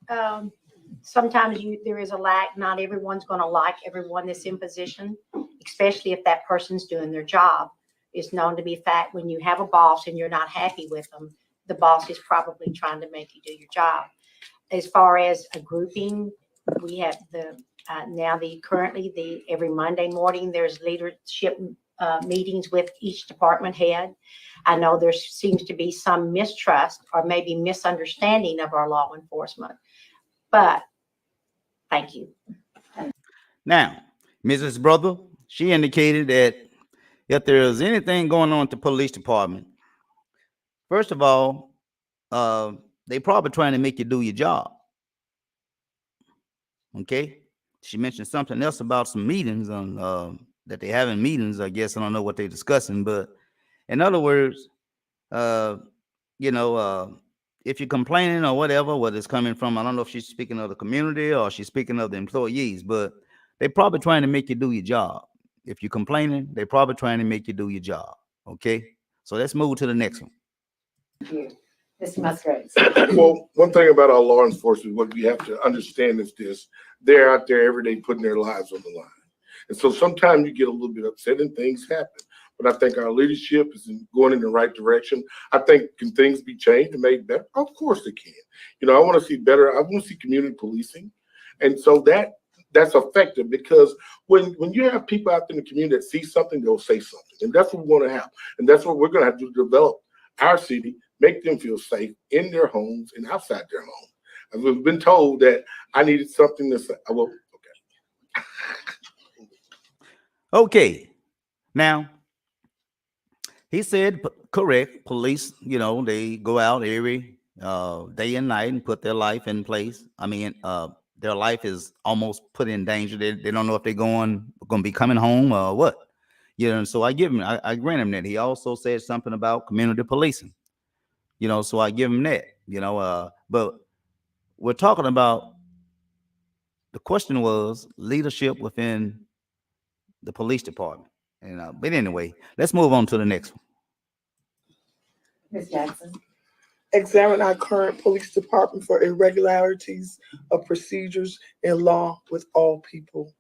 sometimes there is a lack. Not everyone's going to like everyone that's in position, especially if that person's doing their job. It's known to be a fact when you have a boss and you're not happy with them, the boss is probably trying to make you do your job. As far as a grouping, we have currently every Monday morning, there's leadership meetings with each department head. I know there seems to be some mistrust or maybe misunderstanding of our law enforcement, but thank you. Now, Mrs. Brother, she indicated that if there is anything going on at the police department, first of all, they probably trying to make you do your job. Okay. She mentioned something else about some meetings on that they having meetings. I guess I don't know what they're discussing, but in other words, if you're complaining or whatever, whether it's coming from, I don't know if she's speaking of the community or she's speaking of the employees, but they're probably trying to make you do your job. If you're complaining, they're probably trying to make you do your job. Okay. So let's move to the next one. Thank you. Mr. Musgraves. Well, one thing about our law enforcement, what we have to understand is this: they're out there every day putting their lives on the line. And so sometimes you get a little bit upset and things happen. But I think our leadership is going in the right direction. I think, can things be changed and made better? Of course they can. I want to see better. I want to see community policing. And so that's effective, because when you have people out in the community that see something, they'll say something. And that's what we want to have. And that's what we're going to have to develop our city, make them feel safe in their homes and outside their home. I've been told that I needed something to say. Okay. Okay. Now, he said, correct, police, they go out every day and night and put their life in place. I mean, their life is almost put in danger. They don't know if they're going to be coming home or what. So I grant him that. He also said something about community policing. So I give him that, but we're talking about, the question was leadership within the police department. And but anyway, let's move on to the next one. Ms. Jackson. Examine our current police department for irregularities of procedures and law with all people.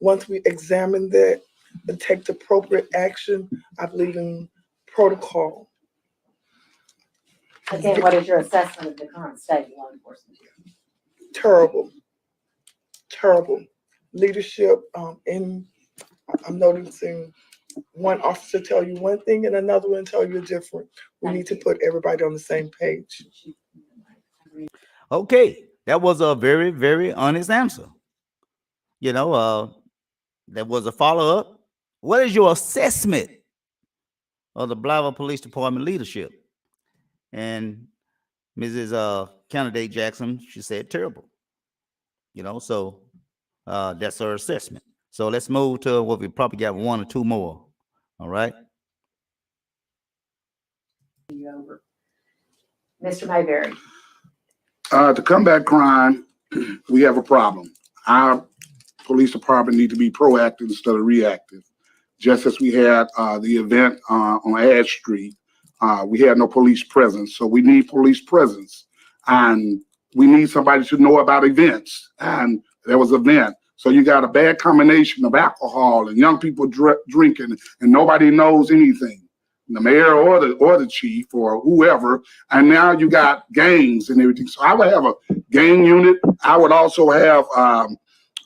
Once we examine that and take the appropriate action, I believe in protocol. Again, what is your assessment of the current state of law enforcement? Terrible leadership. And I'm noticing one officer tell you one thing and another one tell you different. We need to put everybody on the same page. Okay, that was a very, very honest answer. That was a follow-up. What is your assessment of the Blytheville Police Department leadership. And Mrs. Candidate Jackson, she said terrible. So that's her assessment. So let's move to what we probably got one or two more. All right. Mr. Mayberry. To combat crime, we have a problem. Our police department need to be proactive instead of reactive. Just as we had the event on Ash Street, we had no police presence. So we need police presence. And we need somebody to know about events. And there was an event. So you got a bad combination of alcohol and young people drinking, and nobody knows anything. The mayor or the chief or whoever, and now you got gangs and everything. So I would have a gang unit. I would also have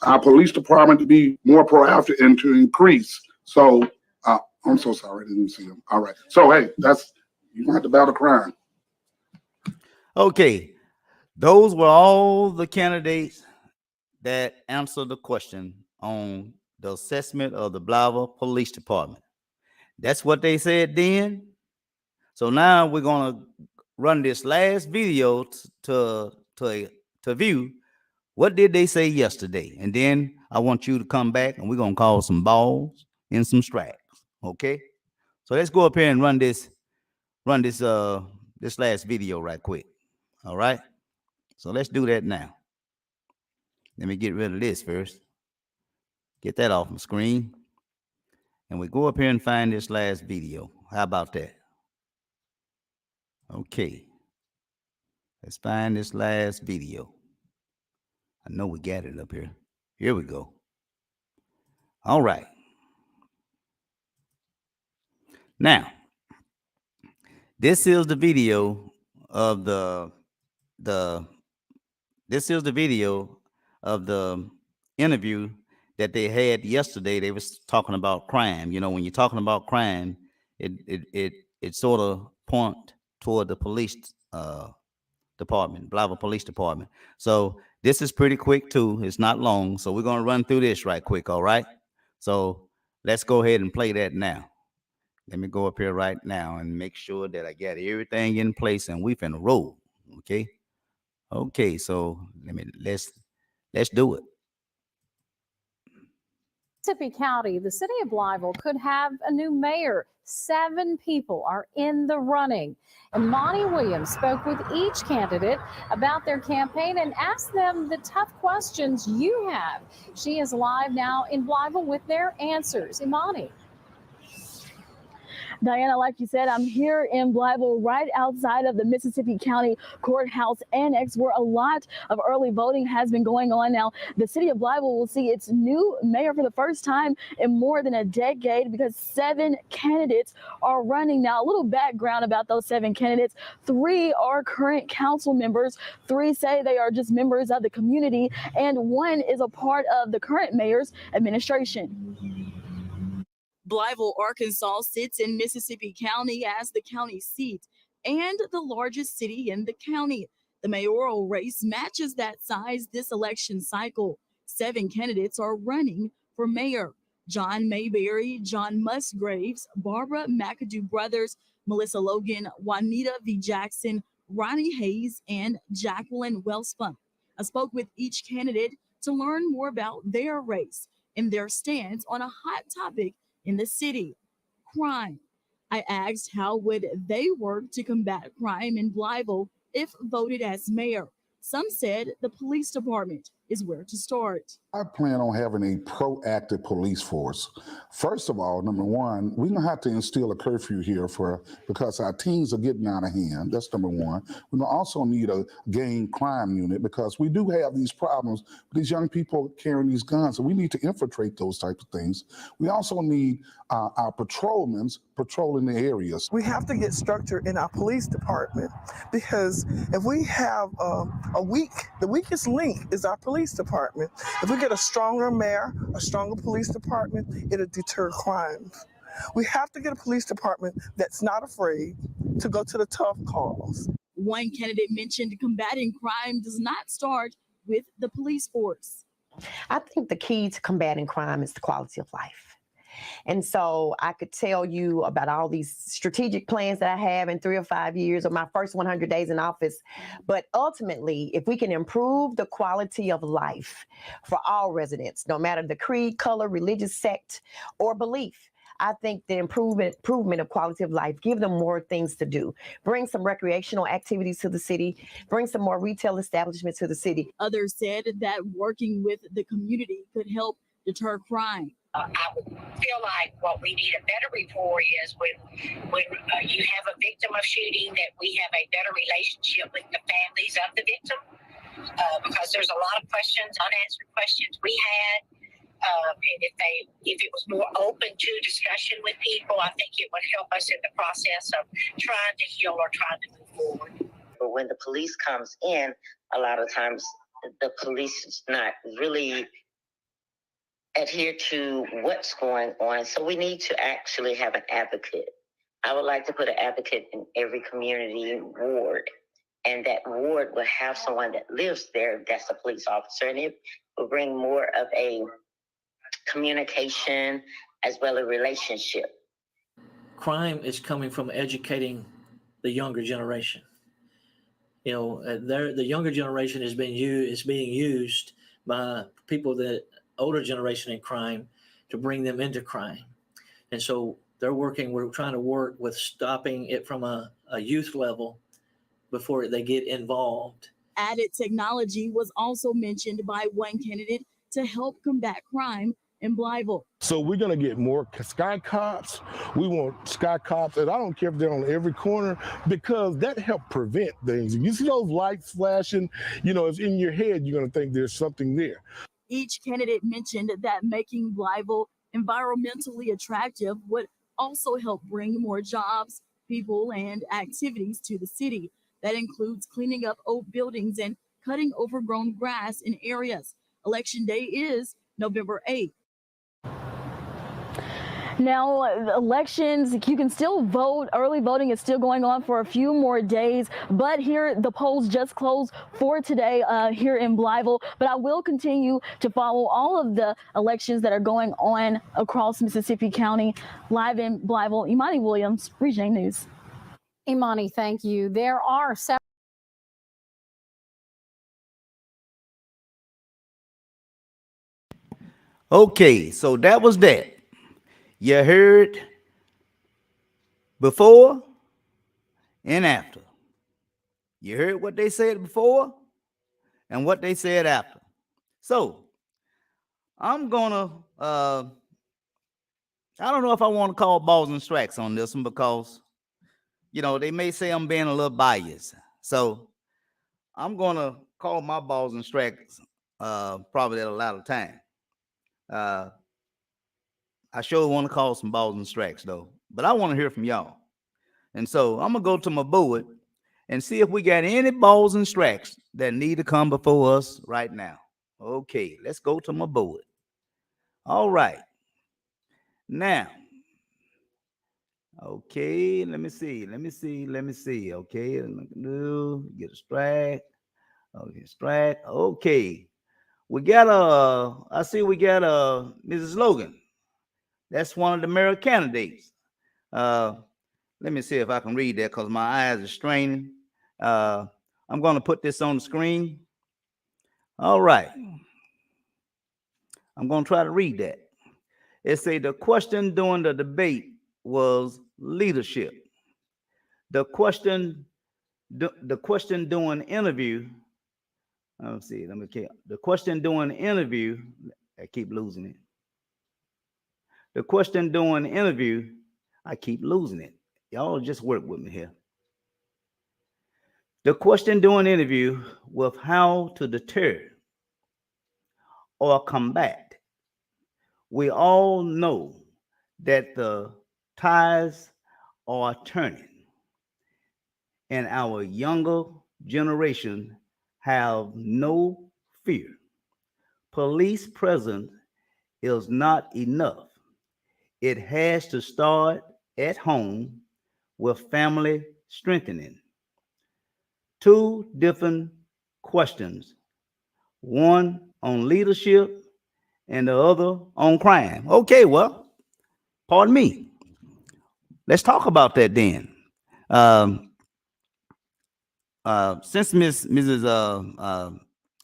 our police department to be more proactive and to increase. So I'm so sorry, I didn't see him. All right. So hey, you don't have to battle crime. Okay, those were all the candidates that answered the question on the assessment of the Blytheville Police Department. That's what they said then. So now we're gonna run this last video to view what did they say yesterday, and then I want you to come back and we're gonna call some balls and some strikes. Okay. So let's go up here and run this last video right quick. All right. So let's do that now. Let me get rid of this first. Get that off my screen. And we go up here and find this last video. How about that? Okay. Let's find this last video. I know we got it up here. Here we go. All right. Now, this is the video of the interview that they had yesterday. They was talking about crime. When you're talking about crime, it sort of point toward the police department, Blytheville Police Department. So this is pretty quick too. It's not long. So we're gonna run through this right quick. All right. So let's go ahead and play that now. Let me go up here right now and make sure that I got everything in place and we finna roll. Okay. Okay. So let's do it. Mississippi County, the city of Blytheville could have a new mayor. 7 people are in the running. And Monty Williams spoke with each candidate about their campaign and asked them the tough questions you have. She is live now in Blytheville with their answers. Imani. Diana, like you said, I'm here in Blytheville, right outside of the Mississippi County Courthouse Annex, where a lot of early voting has been going on. Now, the city of Blytheville will see its new mayor for the first time in more than a decade because 7 candidates are running. Now, a little background about those 7 candidates. 3 are current council members. 3 say they are just members of the community, and 1 is a part of the current mayor's administration. Blytheville, Arkansas sits in Mississippi County as the county seat and the largest city in the county. The mayoral race matches that size this election cycle. 7 candidates are running for mayor. John Mayberry, John Musgraves, Barbara McAdoo brothers, Melissa Logan, Juanita V. Jackson, Ronnie Hayes, and Jacqueline Wellspun. I spoke with each candidate to learn more about their race and their stance on a hot topic in the city, crime. I asked how would they work to combat crime in Blytheville if voted as mayor. Some said the police department is where to start. I plan on having a proactive police force. First of all, number one, we're gonna have to instill a curfew here because our teens are getting out of hand. That's number one. We're gonna also need a gang crime unit because we do have these problems with these young people carrying these guns, so we need to infiltrate those types of things. We also need our patrolmen patrolling the areas. We have to get structure in our police department because if we have the weakest link is our police department. If we get a stronger mayor, a stronger police department, it'll deter crimes. We have to get a police department that's not afraid to go to the tough calls. One candidate mentioned combating crime does not start with the police force. I think the key to combating crime is the quality of life. And so I could tell you about all these strategic plans that I have in 3 or 5 years of my first 100 days in office. But ultimately, if we can improve the quality of life for all residents, no matter the creed, color, religious sect, or belief, I think the improvement of quality of life, give them more things to do, bring some recreational activities to the city, bring some more retail establishments to the city. Others said that working with the community could help deter crime. I would feel like what we need a better rapport is when you have a victim of shooting, that we have a better relationship with the families of the victim, because there's a lot of questions, unanswered questions we had. And if it was more open to discussion with people, I think it would help us in the process of trying to heal or trying to move forward. But when the police comes in, a lot of times the police is not really adhere to what's going on. So we need to actually have an advocate. I would like to put an advocate in every community ward, and that ward will have someone that lives there that's a police officer, and it will bring more of a communication as well as relationship. Crime is coming from educating the younger generation. You know, the younger generation is being used by people that older generation in crime to bring them into crime. And so we're trying to work with stopping it from a youth level before they get involved. Added technology was also mentioned by one candidate to help combat crime in Blytheville. So we're going to get more sky cops. We want sky cops, and I don't care if they're on every corner, because that helps prevent things. If you see those lights flashing, you know, it's in your head, you're going to think there's something there. Each candidate mentioned that making Blytheville environmentally attractive would also help bring more jobs, people, and activities to the city. That includes cleaning up old buildings and cutting overgrown grass in areas. Election day is November 8th. Now, elections, you can still vote. Early voting is still going on for a few more days, but here the polls just closed for today here in Blytheville. But I will continue to follow all of the elections that are going on across Mississippi County. Live in Blytheville, Imani Williams, Region 8 News. Imani, thank you. There are several. Okay, so that was that. You heard before and after. You heard what they said before and what they said after. So I'm gonna I don't know if I want to call balls and strikes on this one, because you know they may say I'm being a little biased. So I'm gonna call my balls and strikes probably at a later time. I sure want to call some balls and strikes though, but I want to hear from y'all. And so I'm gonna go to my board and see if we got any balls and strikes that need to come before us right now. Okay, let's go to my board. All right. Now, okay, let me see. Okay, get a strike. Okay, strike. Okay. We got I see we got Mrs. Logan. That's one of the mayoral candidates. Let me see if I can read that because my eyes are straining. I'm going to put this on the screen. All right. I'm going to try to read that. It say the question during the debate was leadership. The question during the interview. Let's see. Let me count. The question during the interview. I keep losing it. The question during the interview, I keep losing it. Y'all just work with me here. The question during the interview was how to deter or combat. We all know that the tides are turning, and our younger generation have no fear. Police presence is not enough. It has to start at home with family strengthening. Two different questions, one on leadership and the other on crime. Okay, well, Pardon me. Let's talk about that then. Since Mrs.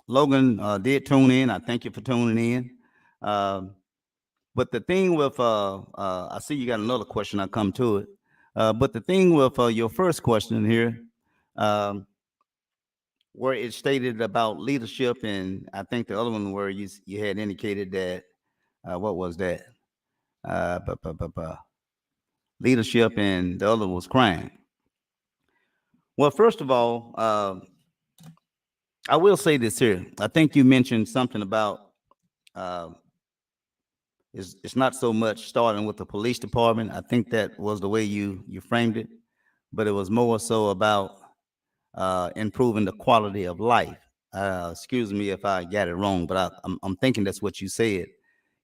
Logan did tune in, I thank you for tuning in. But the thing with I see you got another question. I come to it. But the thing with your first question here, where it stated about leadership, and I think the other one where you had indicated that what was that? Leadership, and the other was crime. Well, first of all, I will say this here. I think you mentioned something about it's not so much starting with the police department. I think that was the way you framed it, but it was more so about improving the quality of life. Excuse me if I got it wrong, but I'm thinking that's what you said.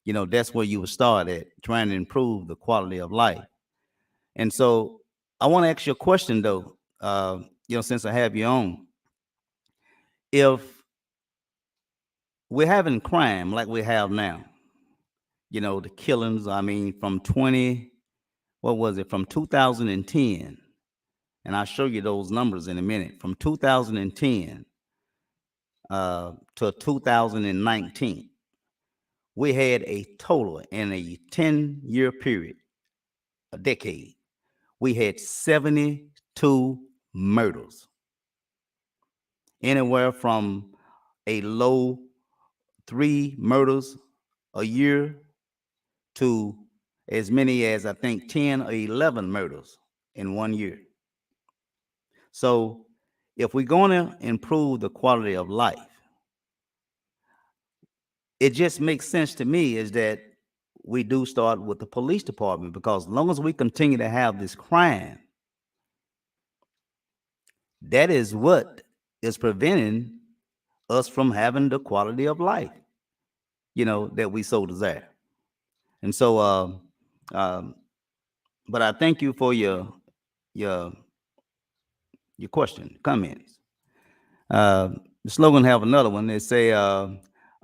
You know, that's where you would start at, trying to improve the quality of life. And so I want to ask you a question though, you know, since I have you on. If we're having crime like we have now, you know, the killings, I mean, from what was it, from 2010, and I'll show you those numbers in a minute, from 2010 to 2019, we had a total in a 10-year period, a decade, we had 72 murders, anywhere from a low 3 murders a year to as many as I think 10 or 11 murders in 1 year. So if we're going to improve the quality of life, it just makes sense to me is that we do start with the police department, because as long as we continue to have this crime, that is what is preventing us from having the quality of life, you know, that we so desire. And so, but I thank you for your question, comments. The slogan have another one. They say,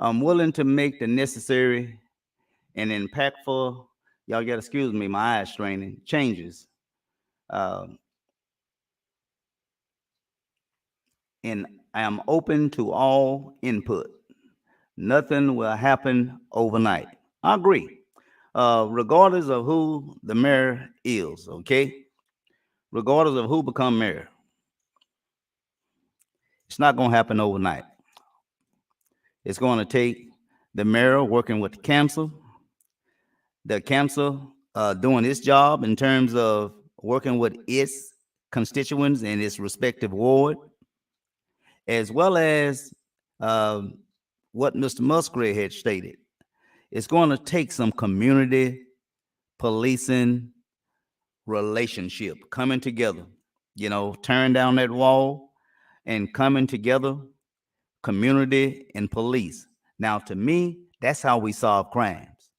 I'm willing to make the necessary and impactful, y'all gotta excuse me, my eyes straining, changes. And I am open to all input. Nothing will happen overnight. I agree. Regardless of who the mayor is, okay? Regardless of who become mayor, it's not going to happen overnight. It's going to take the mayor working with the council doing its job in terms of working with its constituents in its respective ward, as well as what Mr. Musgrave had stated. It's going to take some community policing relationship coming together, you know, tearing down that wall and coming together, community and police. Now, to me, that's how we solve crimes.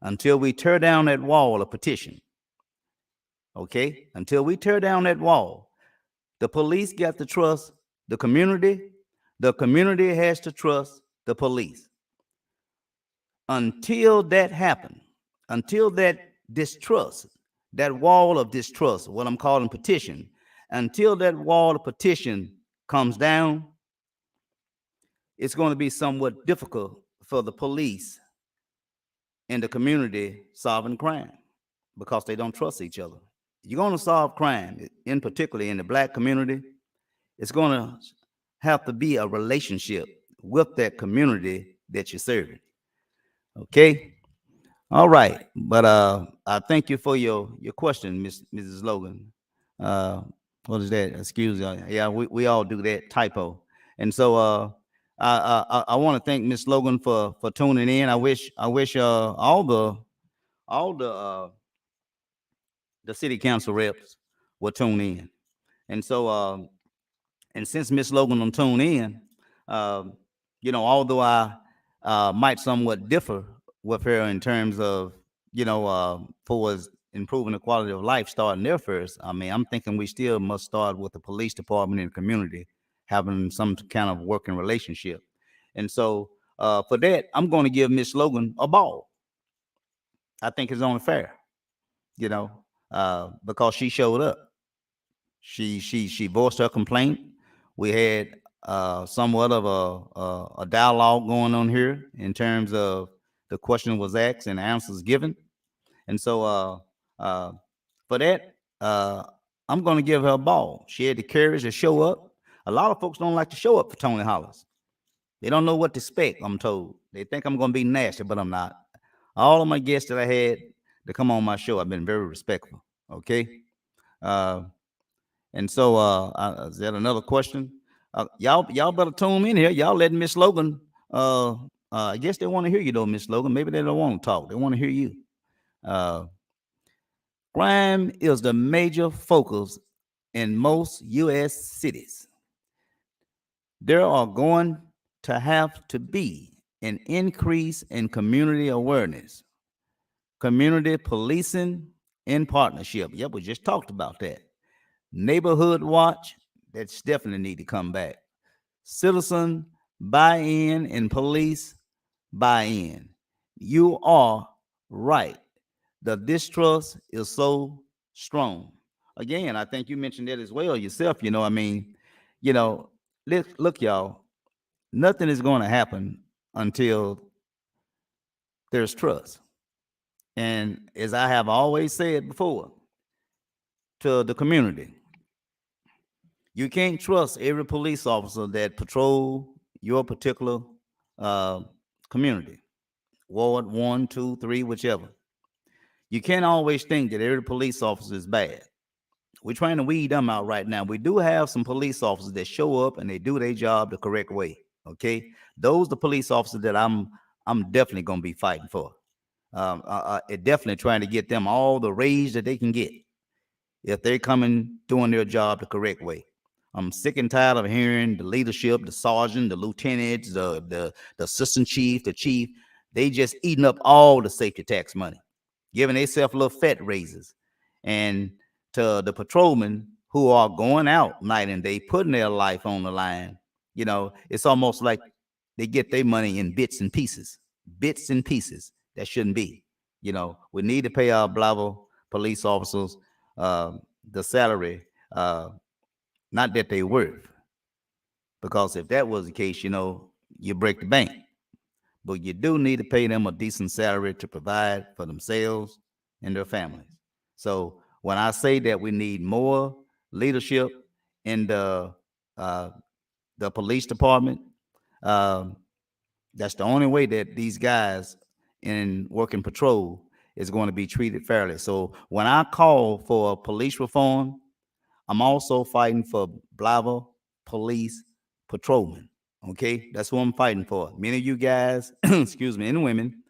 Until we tear down that wall of petition, okay? Until we tear down that wall, the police got to trust the community has to trust the police. Until that happens, until that distrust, that wall of distrust, what I'm calling petition, until that wall of petition comes down, it's going to be somewhat difficult for the police and the community solving crime, because they don't trust each other. You're going to solve crime, in particular in the Black community, it's going to have to be a relationship with that community that you're serving. Okay? All right. But I thank you for your question, Mrs. Logan. What is that? Excuse me. Yeah, we all do that typo. And so I want to thank Ms. Logan for tuning in. I wish all the city council reps will tune in. And so and since Ms. Logan will tune in, you know, although I might somewhat differ with her in terms of, you know, for improving the quality of life starting there first, I mean, I'm thinking we still must start with the police department and the community having some kind of working relationship. And so for that, I'm going to give Ms. Logan a ball. I think it's only fair. you know, because she showed up. She voiced her complaint. We had somewhat of a dialogue going on here in terms of the question was asked and answers given. And so for that, I'm going to give her a ball. She had the courage to show up. A lot of folks don't like to show up for Tony Hollis. They don't know what to expect, I'm told. They think I'm going to be nasty, but I'm not. All of my guests that I had to come on my show, I've been very respectful. Okay. And so, is that another question? Y'all better tune in here. Y'all letting Miss Logan. I guess they want to hear you though, Miss Logan. Maybe they don't want to talk. They want to hear you. Crime is the major focus in most U.S. cities. There are going to have to be an increase in community awareness, community policing in partnership. Yep, we just talked about that. Neighborhood watch, that's definitely need to come back. Citizen buy-in and police buy-in. You are right. The distrust is so strong. Again, I think you mentioned that as well yourself. I mean, look, y'all, nothing is going to happen until there's trust. And as I have always said before to the community, you can't trust every police officer that patrol your particular community, Ward 1, 2, 3, whichever. You can't always think that every police officer is bad. We're trying to weed them out right now. We do have some police officers that show up and they do their job the correct way. Okay, those are the police officers that I'm definitely going to be fighting for. Definitely trying to get them all the raise that they can get if they're coming doing their job the correct way. I'm sick and tired of hearing the leadership, the sergeant, the lieutenants, the assistant chief, the chief. They just eating up all the safety tax money, giving themselves little fat raises. And to the patrolmen who are going out night and day, putting their life on the line, it's almost like they get their money in bits and pieces. That shouldn't be. We need to pay our Blytheville police officers the salary, not that they worth. Because if that was the case, you break the bank. But you do need to pay them a decent salary to provide for themselves and their families. So when I say that we need more leadership in the police department, that's the only way that these guys in working patrol is going to be treated fairly. So when I call for police reform, I'm also fighting for Blytheville police patrolmen. Okay, that's what I'm fighting for. Many of you guys, excuse me, and women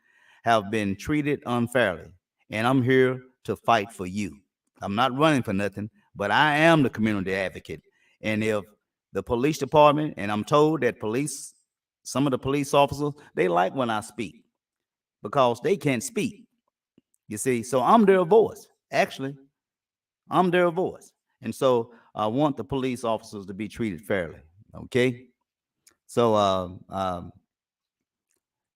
have been treated unfairly, and I'm here to fight for you. I'm not running for nothing, but I am the community advocate. And if the police department, and I'm told that some of the police officers, they like when I speak because they can't speak. You see, so I'm their voice. Actually, I'm their voice. And so I want the police officers to be treated fairly. Okay. So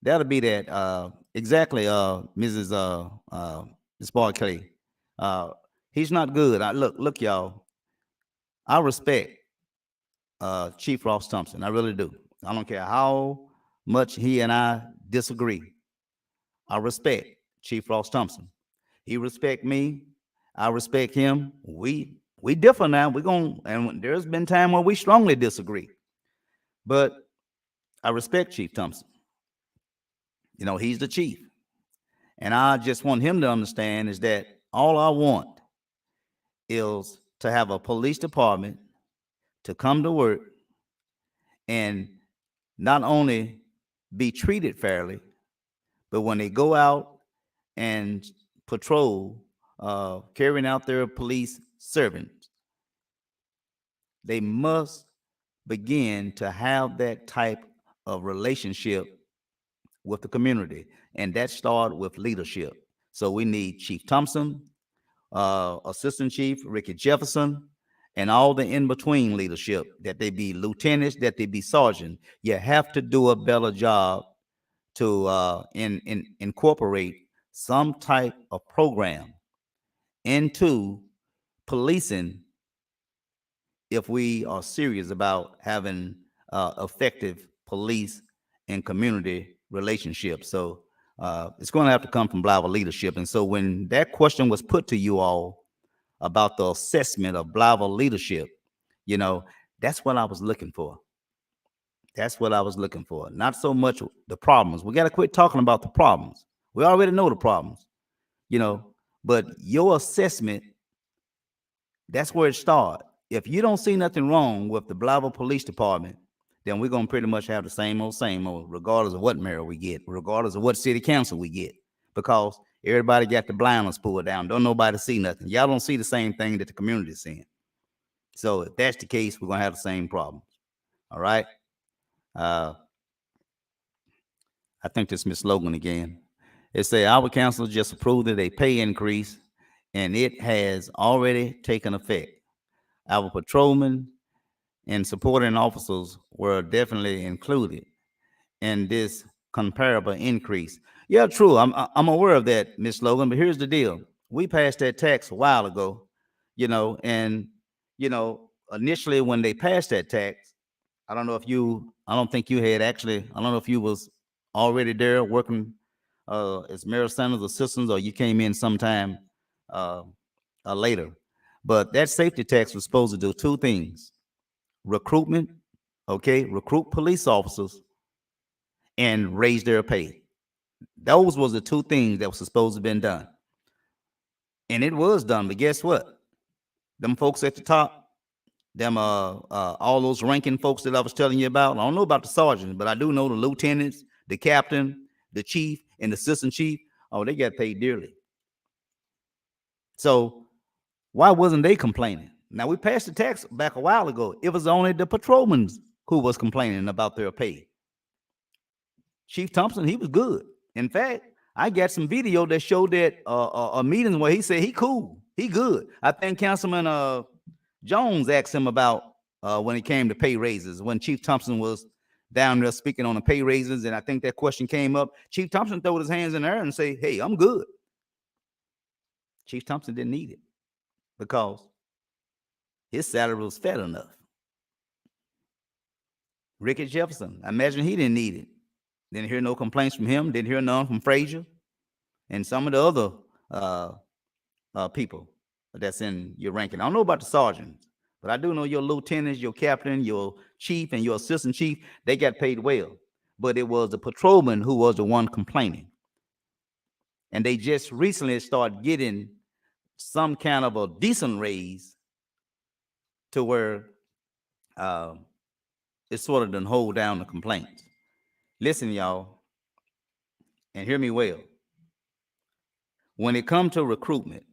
that'll be that. Exactly, Mrs. Ms. Barclay. He's not good. Look, y'all. I respect Chief Ross Thompson. I really do. I don't care how much he and I disagree. I respect Chief Ross Thompson. He respect me. I respect him. We differ now. And there's been time where we strongly disagree. But I respect Chief Thompson. He's the chief. And I just want him to understand is that all I want is to have a police department to come to work and not only be treated fairly, but when they go out and patrol, carrying out their police service, they must begin to have that type of relationship with the community. And that starts with leadership. So we need Chief Thompson, Assistant Chief Ricky Jefferson, and all the in-between leadership, that they be lieutenants, that they be sergeant. You have to do a better job to incorporate some type of program into policing if we are serious about having effective police and community relationships. So it's going to have to come from Blytheville leadership. And so when that question was put to you all about the assessment of Blytheville leadership, you know, that's what I was looking for. That's what I was looking for. Not so much the problems. We got to quit talking about the problems. We already know the problems, you know, but your assessment, that's where it starts. If you don't see nothing wrong with the Blytheville Police Department, then we're going to pretty much have the same old, regardless of what mayor we get, regardless of what city council we get, because everybody got the blinders pulled down. Don't nobody see nothing. Y'all don't see the same thing that the community is seeing. So if that's the case, we're going to have the same problems. All right. I think this is Ms. Logan again. It said our council just approved a pay increase, and it has already taken effect. Our patrolmen and supporting officers were definitely included in this comparable increase. Yeah, true. I'm aware of that, Ms. Logan. But here's the deal: we passed that tax a while ago, you know, and you know, initially when they passed that tax, I don't think you had actually. I don't know if you was already there working as Mayor Sanders assistants, or you came in sometime later. But that safety tax was supposed to do two things: recruitment, okay, recruit police officers, and raise their pay. Those was the two things that was supposed to have been done. And it was done, but guess what? Them folks at the top, them all those ranking folks that I was telling you about, I don't know about the sergeants, but I do know the lieutenants, the captain, the chief, and the assistant chief. Oh, they got paid dearly. So why wasn't they complaining? Now, we passed the tax back a while ago. It was only the patrolmen who was complaining about their pay. Chief Thompson, he was good. In fact, I got some video that showed that a meeting where he said he cool, he good. I think Councilman Jones asked him about when it came to pay raises, when Chief Thompson was down there speaking on the pay raises, and I think that question came up. Chief Thompson threw his hands in the air and say, hey, I'm good. Chief Thompson didn't need it because his salary was fat enough. Ricky Jefferson, I imagine he didn't need it. Didn't hear no complaints from him. Didn't hear none from Frazier and some of the other people that's in your ranking. I don't know about the sergeants, but I do know your lieutenants, your captain, your chief, and your assistant chief, they got paid well. But it was the patrolman who was the one complaining. And they just recently started getting some kind of a decent raise to where it sort of done hold down the complaints. Listen, y'all, and hear me well. When it comes to recruitment,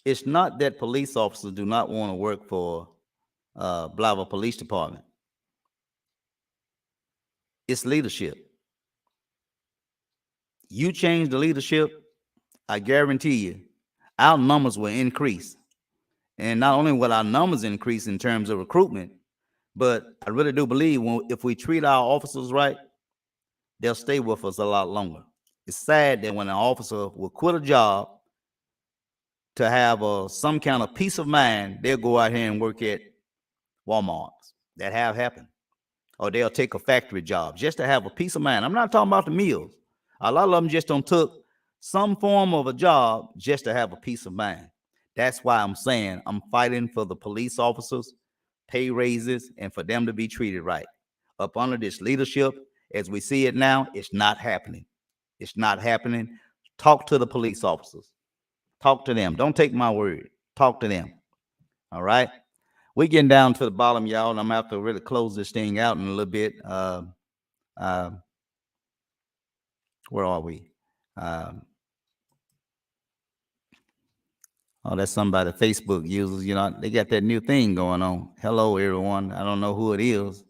it's not that police officers do not want to work for Blytheville Police Department. It's leadership. You change the leadership, I guarantee you, our numbers will increase. And not only will our numbers increase in terms of recruitment, but I really do believe if we treat our officers right, they'll stay with us a lot longer. It's sad that when an officer will quit a job to have some kind of peace of mind, they'll go out here and work at Walmart. That have happened. Or they'll take a factory job just to have a peace of mind. I'm not talking about the meals. A lot of them just don't took some form of a job just to have a peace of mind. That's why I'm saying I'm fighting for the police officers, pay raises, and for them to be treated right. Up under this leadership, as we see it now, it's not happening. It's not happening. Talk to the police officers. Talk to them. Don't take my word. Talk to them. All right. We're getting down to the bottom, y'all, and I'm going to have to really close this thing out in a little bit. Where are we? Oh, that's somebody Facebook users. You know, they got that new thing going on. Hello, everyone. I don't know who it is.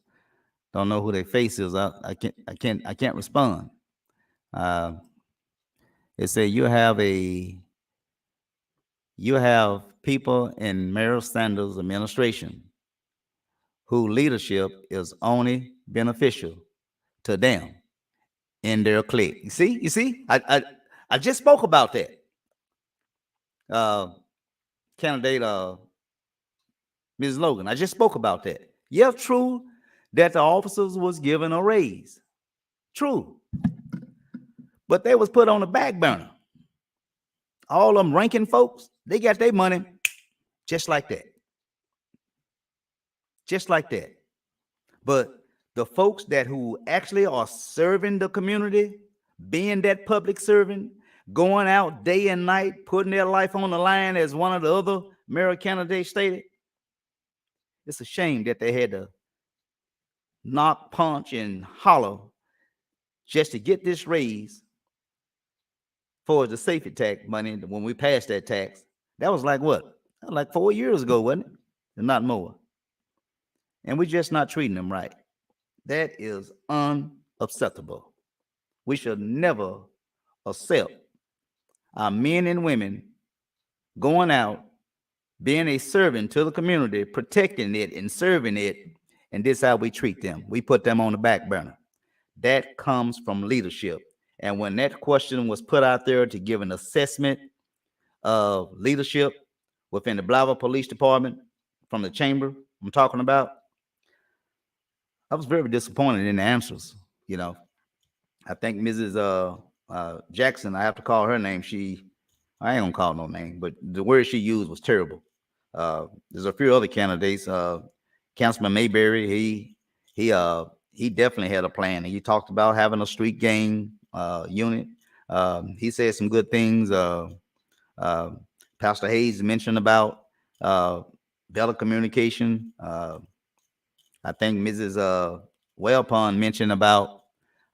Don't know who their face is. I can't respond. It said you have people in Mayoral Sanders administration whose leadership is only beneficial to them in their clique. You see, I just spoke about that. candidate, Ms. Logan. I just spoke about that. Yeah, true that the officers was given a raise. True. But they was put on the back burner. All them ranking folks, they got their money just like that. Just like that. But the folks that who actually are serving the community, being that public servant, going out day and night, putting their life on the line, as one of the other mayoral candidates stated, it's a shame that they had to knock, punch, and holler just to get this raise for the safety tax money. When we passed that tax, that was like what? That was like 4 years ago, wasn't it? And not more. And we're just not treating them right. That is unacceptable. We should never accept our men and women going out, being a servant to the community, protecting it and serving it, and this is how we treat them. We put them on the back burner. That comes from leadership. And when that question was put out there to give an assessment of leadership within the Blytheville Police Department from the chamber I'm talking about, I was very disappointed in the answers. You know, I think Mrs. Jackson, I have to call her name. I ain't gonna call no name, but the word she used was terrible. There's a few other candidates. Councilman Mayberry, he definitely had a plan. He talked about having a street gang unit. He said some good things. Pastor Hayes mentioned about better communication. I think Mrs. Wellpond mentioned about,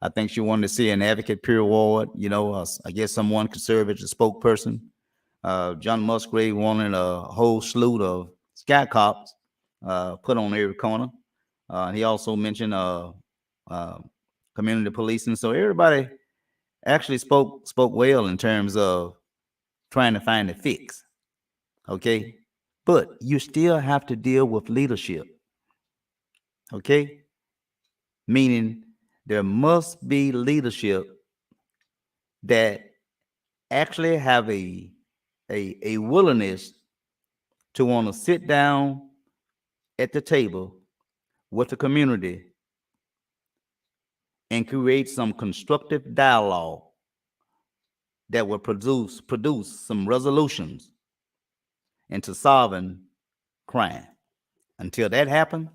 I think she wanted to see an advocate peer award. You know, I guess someone could serve as a spokesperson. John Musgrave wanted a whole slew of sky cops put on every corner. He also mentioned community policing. So everybody actually spoke well in terms of trying to find a fix. Okay, but you still have to deal with leadership. Okay, meaning there must be leadership that actually have a willingness to want to sit down at the table with the community and create some constructive dialogue that will produce some resolutions into solving crime. Until that happens,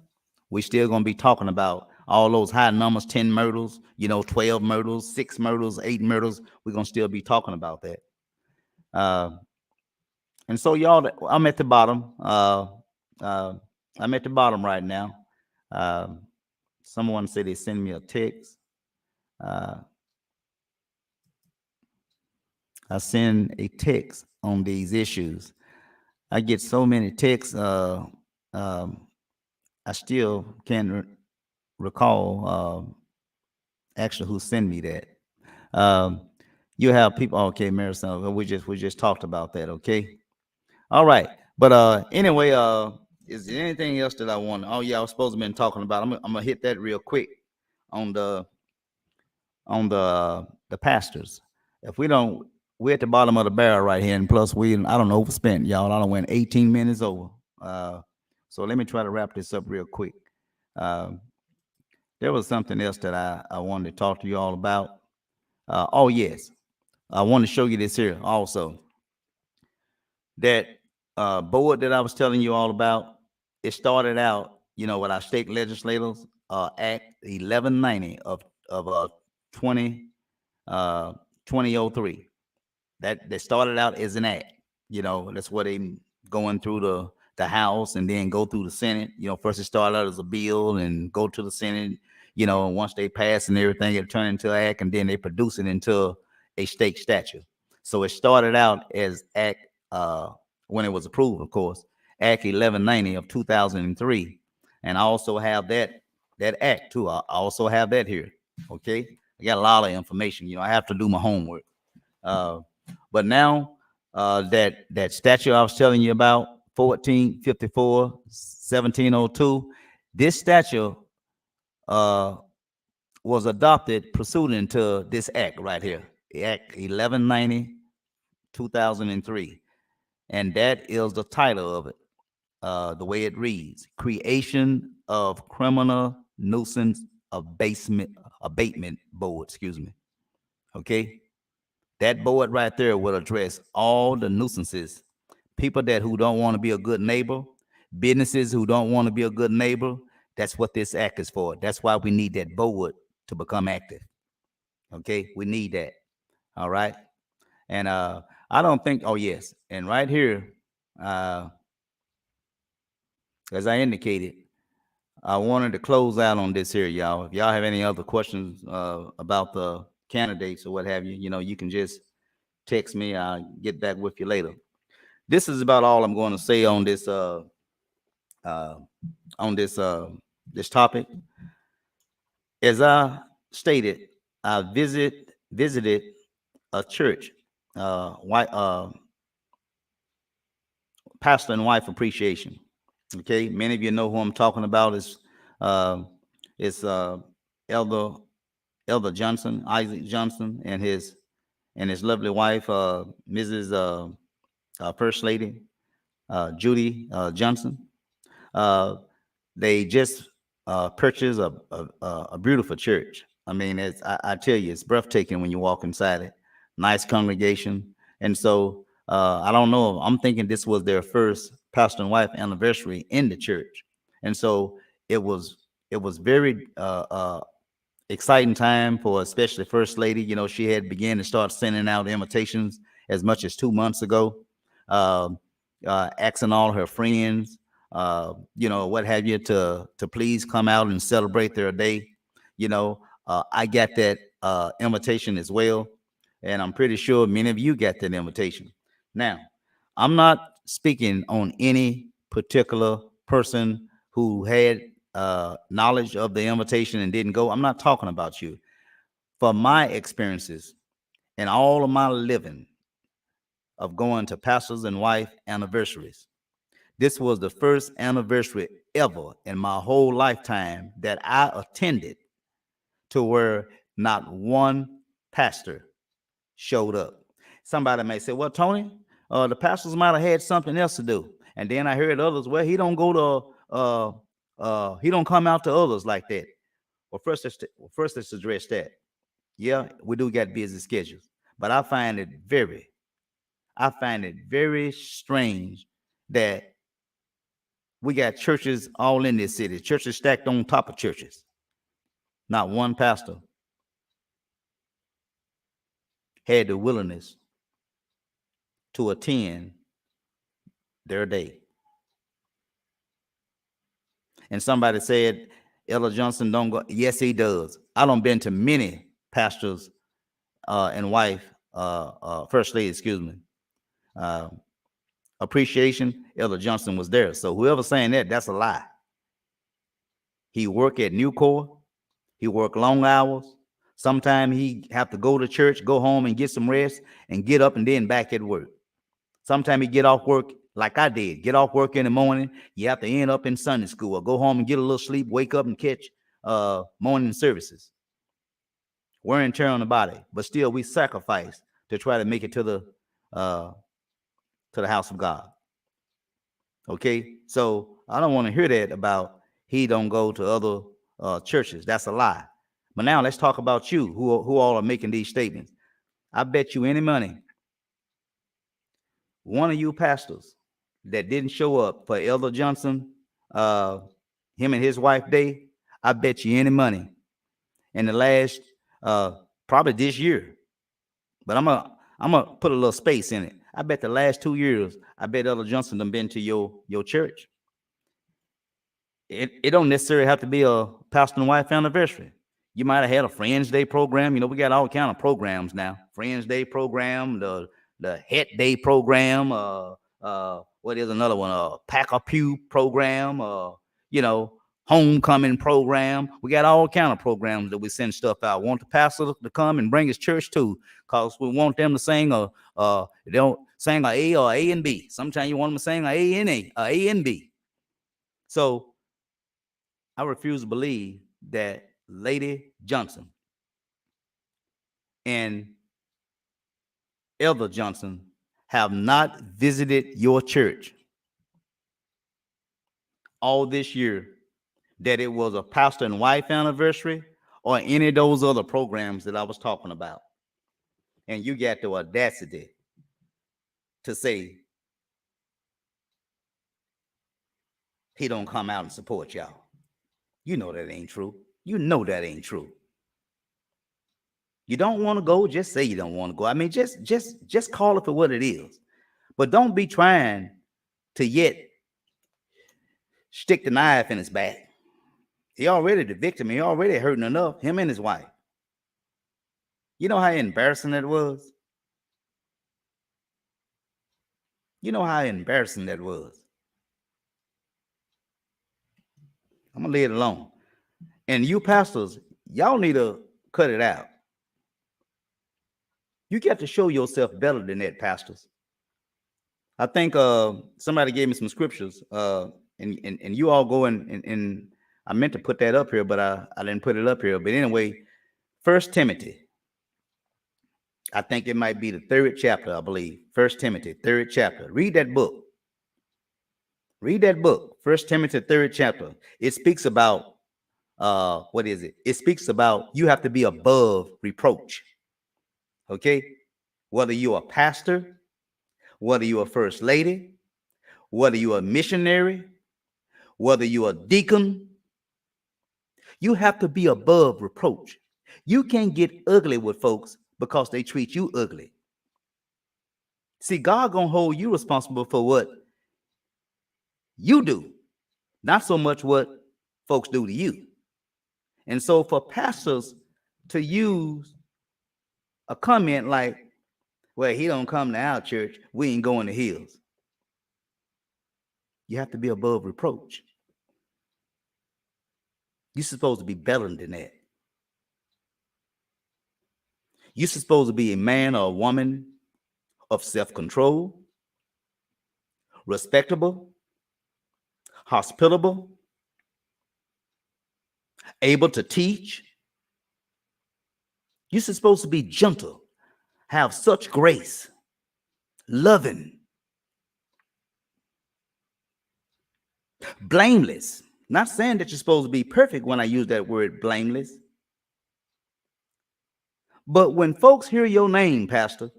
we still gonna be talking about all those high numbers, 10 murders, 12 murders, 6 murders, 8 murders. We're gonna still be talking about that. And so y'all, I'm at the bottom. I'm at the bottom right now. Someone said they send me a text. I send a text on these issues. I get so many texts. I still can't recall actually who sent me that. You have people. Okay, Marisol, we just talked about that. Okay, all right. But anyway, is there anything else that I want? Oh yeah, I was supposed to been talking about. I'm gonna hit that real quick on the pastors. If we don't, we're at the bottom of the barrel right here, and plus I don't overspent, y'all. I don't went 18 minutes over. So let me try to wrap this up real quick. There was something else that I wanted to talk to you all about. Oh yes, I want to show you this here also. That board that I was telling you all about, it started out, with our state legislators, Act 1190 of 2003. That started out as an act. That's what they going through the House and then go through the Senate. First it started out as a bill and go to the Senate. And once they pass and everything, it turned into an act, and then they produce it into a state statute. So it started out as Act, when it was approved, of course, Act 1190 of 2003. And I also have that act too. I also have that here. Okay, I got a lot of information. I have to do my homework. But now that statute I was telling you about, 1454, 1702, this statute was adopted pursuant to this act right here, Act 1190, 2003. And that is the title of it. The way it reads: Creation of Criminal Nuisance Abatement Board. Excuse me. Okay, that board right there will address all the nuisances, people that who don't want to be a good neighbor, businesses who don't want to be a good neighbor. That's what this act is for. That's why we need that board to become active. Okay, we need that. All right. And I don't think, oh yes, and right here, uh, as I indicated, I wanted to close out on this here, y'all. If y'all have any other questions about the candidates or what have you, you can just text me. I'll get back with you later. This is about all I'm going to say on this on this this topic. As I stated, I visited a church, white pastor and wife appreciation. Okay, many of you know who I'm talking about. Uh, is Elder Elder Johnson, Isaac Johnson, and his lovely wife, Mrs. First Lady Judy Johnson. They just purchased a beautiful church. I mean, I tell you, it's breathtaking when you walk inside it. Nice congregation, and so I don't know. I'm thinking this was their first pastor and wife anniversary in the church, and so it was very exciting time for especially First Lady. She had began to start sending out invitations as much as 2 months ago, asking all her friends, what have you, to please come out and celebrate their day. I got that invitation as well, and I'm pretty sure many of you got that invitation. Now, I'm not speaking on any particular person who had knowledge of the invitation and didn't go. I'm not talking about you. For my experiences and all of my living of going to pastors and wife anniversaries, this was the first anniversary ever in my whole lifetime that I attended to where not one pastor showed up. Somebody may say, well, Tony, the pastors might have had something else to do. And then I heard others, well, he don't go to, he don't come out to others like that. Well, first let's address that. Yeah, we do got busy schedules, but I find it very strange that we got churches all in this city, churches stacked on top of churches. Not one pastor had the willingness to attend their day. And somebody said, Ella Johnson don't go. Yes, he does. I don't been to many pastors and wife, First Lady, excuse me, appreciation. Ella Johnson was there. So whoever's saying that, that's a lie. He worked at Nucor. He worked long hours. Sometimes he have to go to church, go home and get some rest, and get up and then back at work. Sometimes he get off work like I did. Get off work in the morning. You have to end up in Sunday school or go home and get a little sleep, wake up and catch morning services. Wear and tear on the body, but still we sacrifice to try to make it to the house of God. Okay, so I don't want to hear that about he don't go to other churches. That's a lie. But now let's talk about you, who all are making these statements. I bet you any money, one of you pastors that didn't show up for Elder Johnson, him and his wife day, I bet you any money in the last probably this year, but I'm gonna put a little space in it. I bet the last 2 years, I bet Elder Johnson done been to your church. It don't necessarily have to be a pastor and wife anniversary. You might have had a Friends Day program. We got all kind of programs now. Friends Day program, the Het Day program. What is another one? Pack a Pew program. Homecoming program. We got all kind of programs that we send stuff out. Want the pastor to come and bring his church too, cause we want them to sing they don't sing a A or A and B. Sometimes you want them to sing A and A and B. So I refuse to believe that Lady Johnson and Elder Johnson have not visited your church all this year, that it was a pastor and wife anniversary or any of those other programs that I was talking about, and you got the audacity to say he don't come out and support y'all. You know that ain't true. You know that ain't true. You don't want to go, just say you don't want to go. I mean, just call it for what it is. But don't be trying to yet stick the knife in his back. He already the victim. He already hurting enough, him and his wife. You know how embarrassing that was? You know how embarrassing that was? I'm going to lay it alone. And you pastors, y'all need to cut it out. You got to show yourself better than that, pastors. I think somebody gave me some scriptures, and you all go and I meant to put that up here, but I didn't put it up here. But anyway, 1 Timothy. I think it might be the 3rd chapter, I believe. 1 Timothy, 3rd chapter. Read that book. Read that book. 1 Timothy, 3rd chapter. It speaks about what is it? It speaks about you have to be above reproach. Okay? Whether you're a pastor, whether you're a first lady, whether you're a missionary, whether you're a deacon, you have to be above reproach. You can't get ugly with folks because they treat you ugly. See, God gonna hold you responsible for what you do, not so much what folks do to you. And so for pastors to use a comment like, well, he don't come to our church, we ain't going to his. You have to be above reproach. You're supposed to be better than that. You're supposed to be a man or a woman of self-control, respectable, hospitable, able to teach. You're supposed to be gentle, have such grace, loving, blameless. Not saying that you're supposed to be perfect when I use that word blameless. But when folks hear your name, Pastor,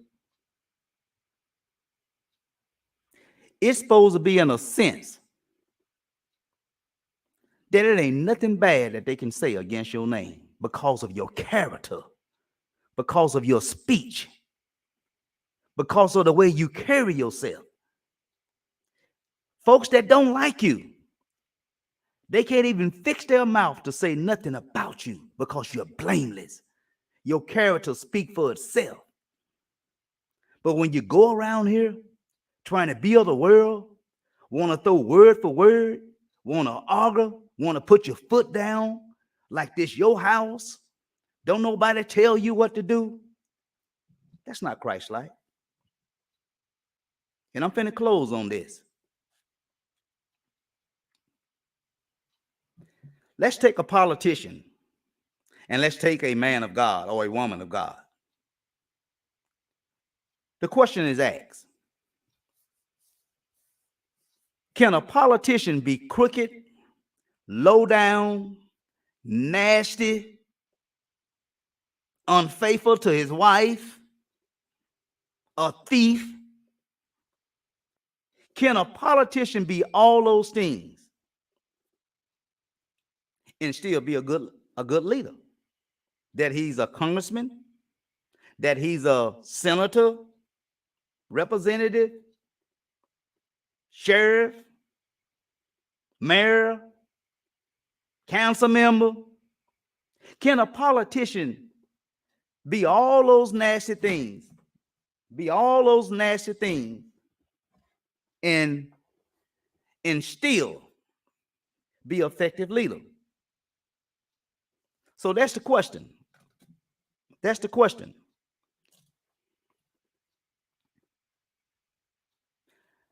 it's supposed to be in a sense that it ain't nothing bad that they can say against your name because of your character, because of your speech, because of the way you carry yourself. Folks that don't like you, they can't even fix their mouth to say nothing about you because you're blameless. Your character speaks for itself. But when you go around here trying to be of the world, want to throw word for word, want to argue, want to put your foot down like this your house, don't nobody tell you what to do, that's not Christ-like. And I'm finna close on this. Let's take a politician and let's take a man of God or a woman of God. The question is asked, can a politician be crooked, low down, nasty, unfaithful to his wife, a thief? Can a politician be all those things and still be a good leader? That he's a congressman, that he's a senator, representative, sheriff, mayor, council member. Can a politician be all those nasty things? Be all those nasty things and still be an effective leader? So that's the question. That's the question.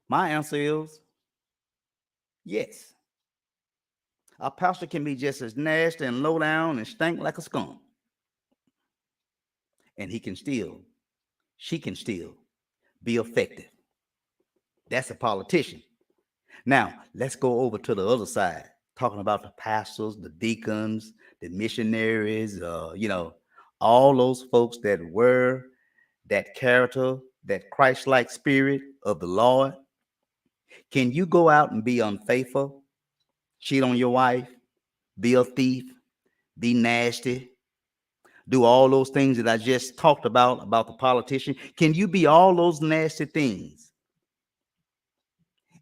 My answer is yes. A pastor can be just as nasty and low down and stink like a skunk. And she can still be effective. That's a politician. Now, let's go over to the other side, talking about the pastors, the deacons, the missionaries, all those folks that were that character, that Christ-like spirit of the Lord. Can you go out and be unfaithful, cheat on your wife, be a thief, be nasty, do all those things that I just talked about the politician? Can you be all those nasty things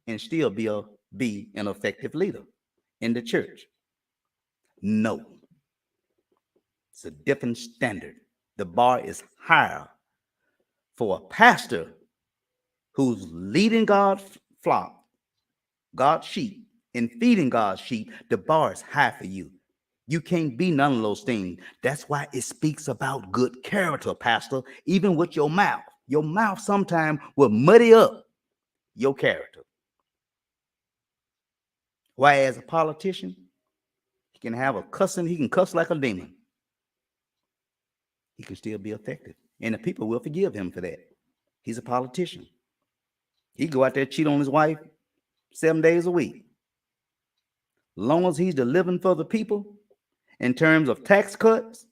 and still be an effective leader in the church? No. It's a different standard. The bar is higher for a pastor who's leading God's flock, God's sheep, and feeding God's sheep. The bar is high for you. You can't be none of those things. That's why it speaks about good character, pastor, even with your mouth. Your mouth sometimes will muddy up your character. Why, as a politician, he can have a cussing, he can cuss like a demon. He can still be effective. And the people will forgive him for that. He's a politician. He go out there, cheat on his wife 7 days a week. Long as he's delivering for the people in terms of tax cuts,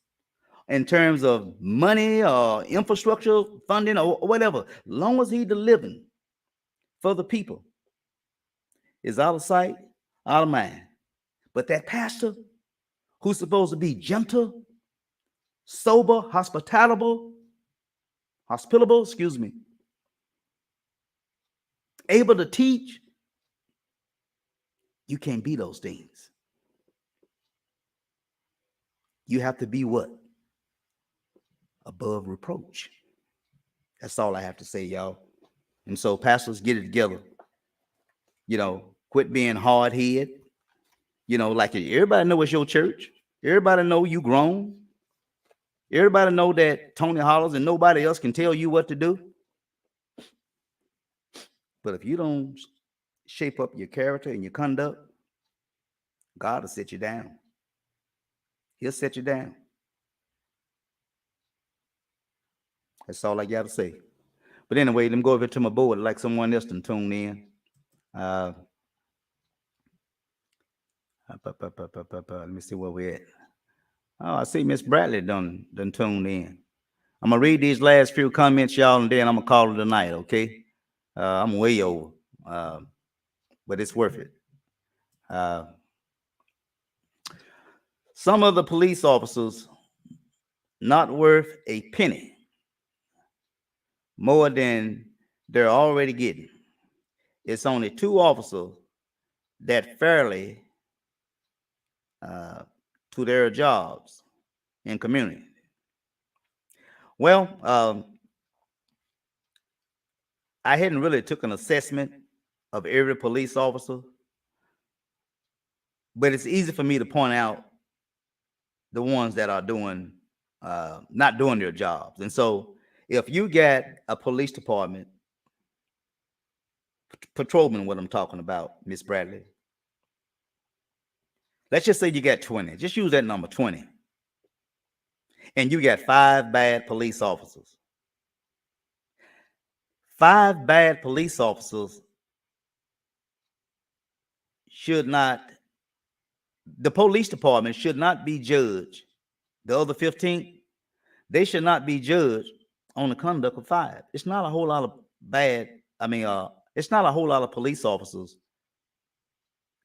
in terms of money or infrastructure funding or whatever, long as he's delivering for the people, is out of sight, out of mind. But that pastor who's supposed to be gentle, sober, hospitable, able to teach, you can't be those things. You have to be what? Above reproach. That's all I have to say, y'all. And so pastors, get it together. Quit being hard-headed. Like everybody know it's your church. Everybody know you grown. Everybody know that Tony hollers and nobody else can tell you what to do. But if you don't shape up your character and your conduct, God will set you down. He'll set you down. That's all I got to say. But anyway, let me go over to my board like someone else done tune in. Let me see where we're at. Oh, I see Miss Bradley done tuned in. I'm going to read these last few comments, y'all, and then I'm going to call it a night, okay? I'm way over, but it's worth it. Some of the police officers not worth a penny more than they're already getting. It's only 2 officers that fairly to their jobs in community. Well, I hadn't really took an assessment of every police officer, but it's easy for me to point out the ones that are doing not doing their jobs. And so if you get a police department, patrolman, what I'm talking about, Miss Bradley, let's just say you got 20. Just use that number, 20. And you got 5 bad police officers. 5 bad police officers should not, the police department should not be judged. The other 15, they should not be judged on the conduct of 5. It's not a whole lot of it's not a whole lot of police officers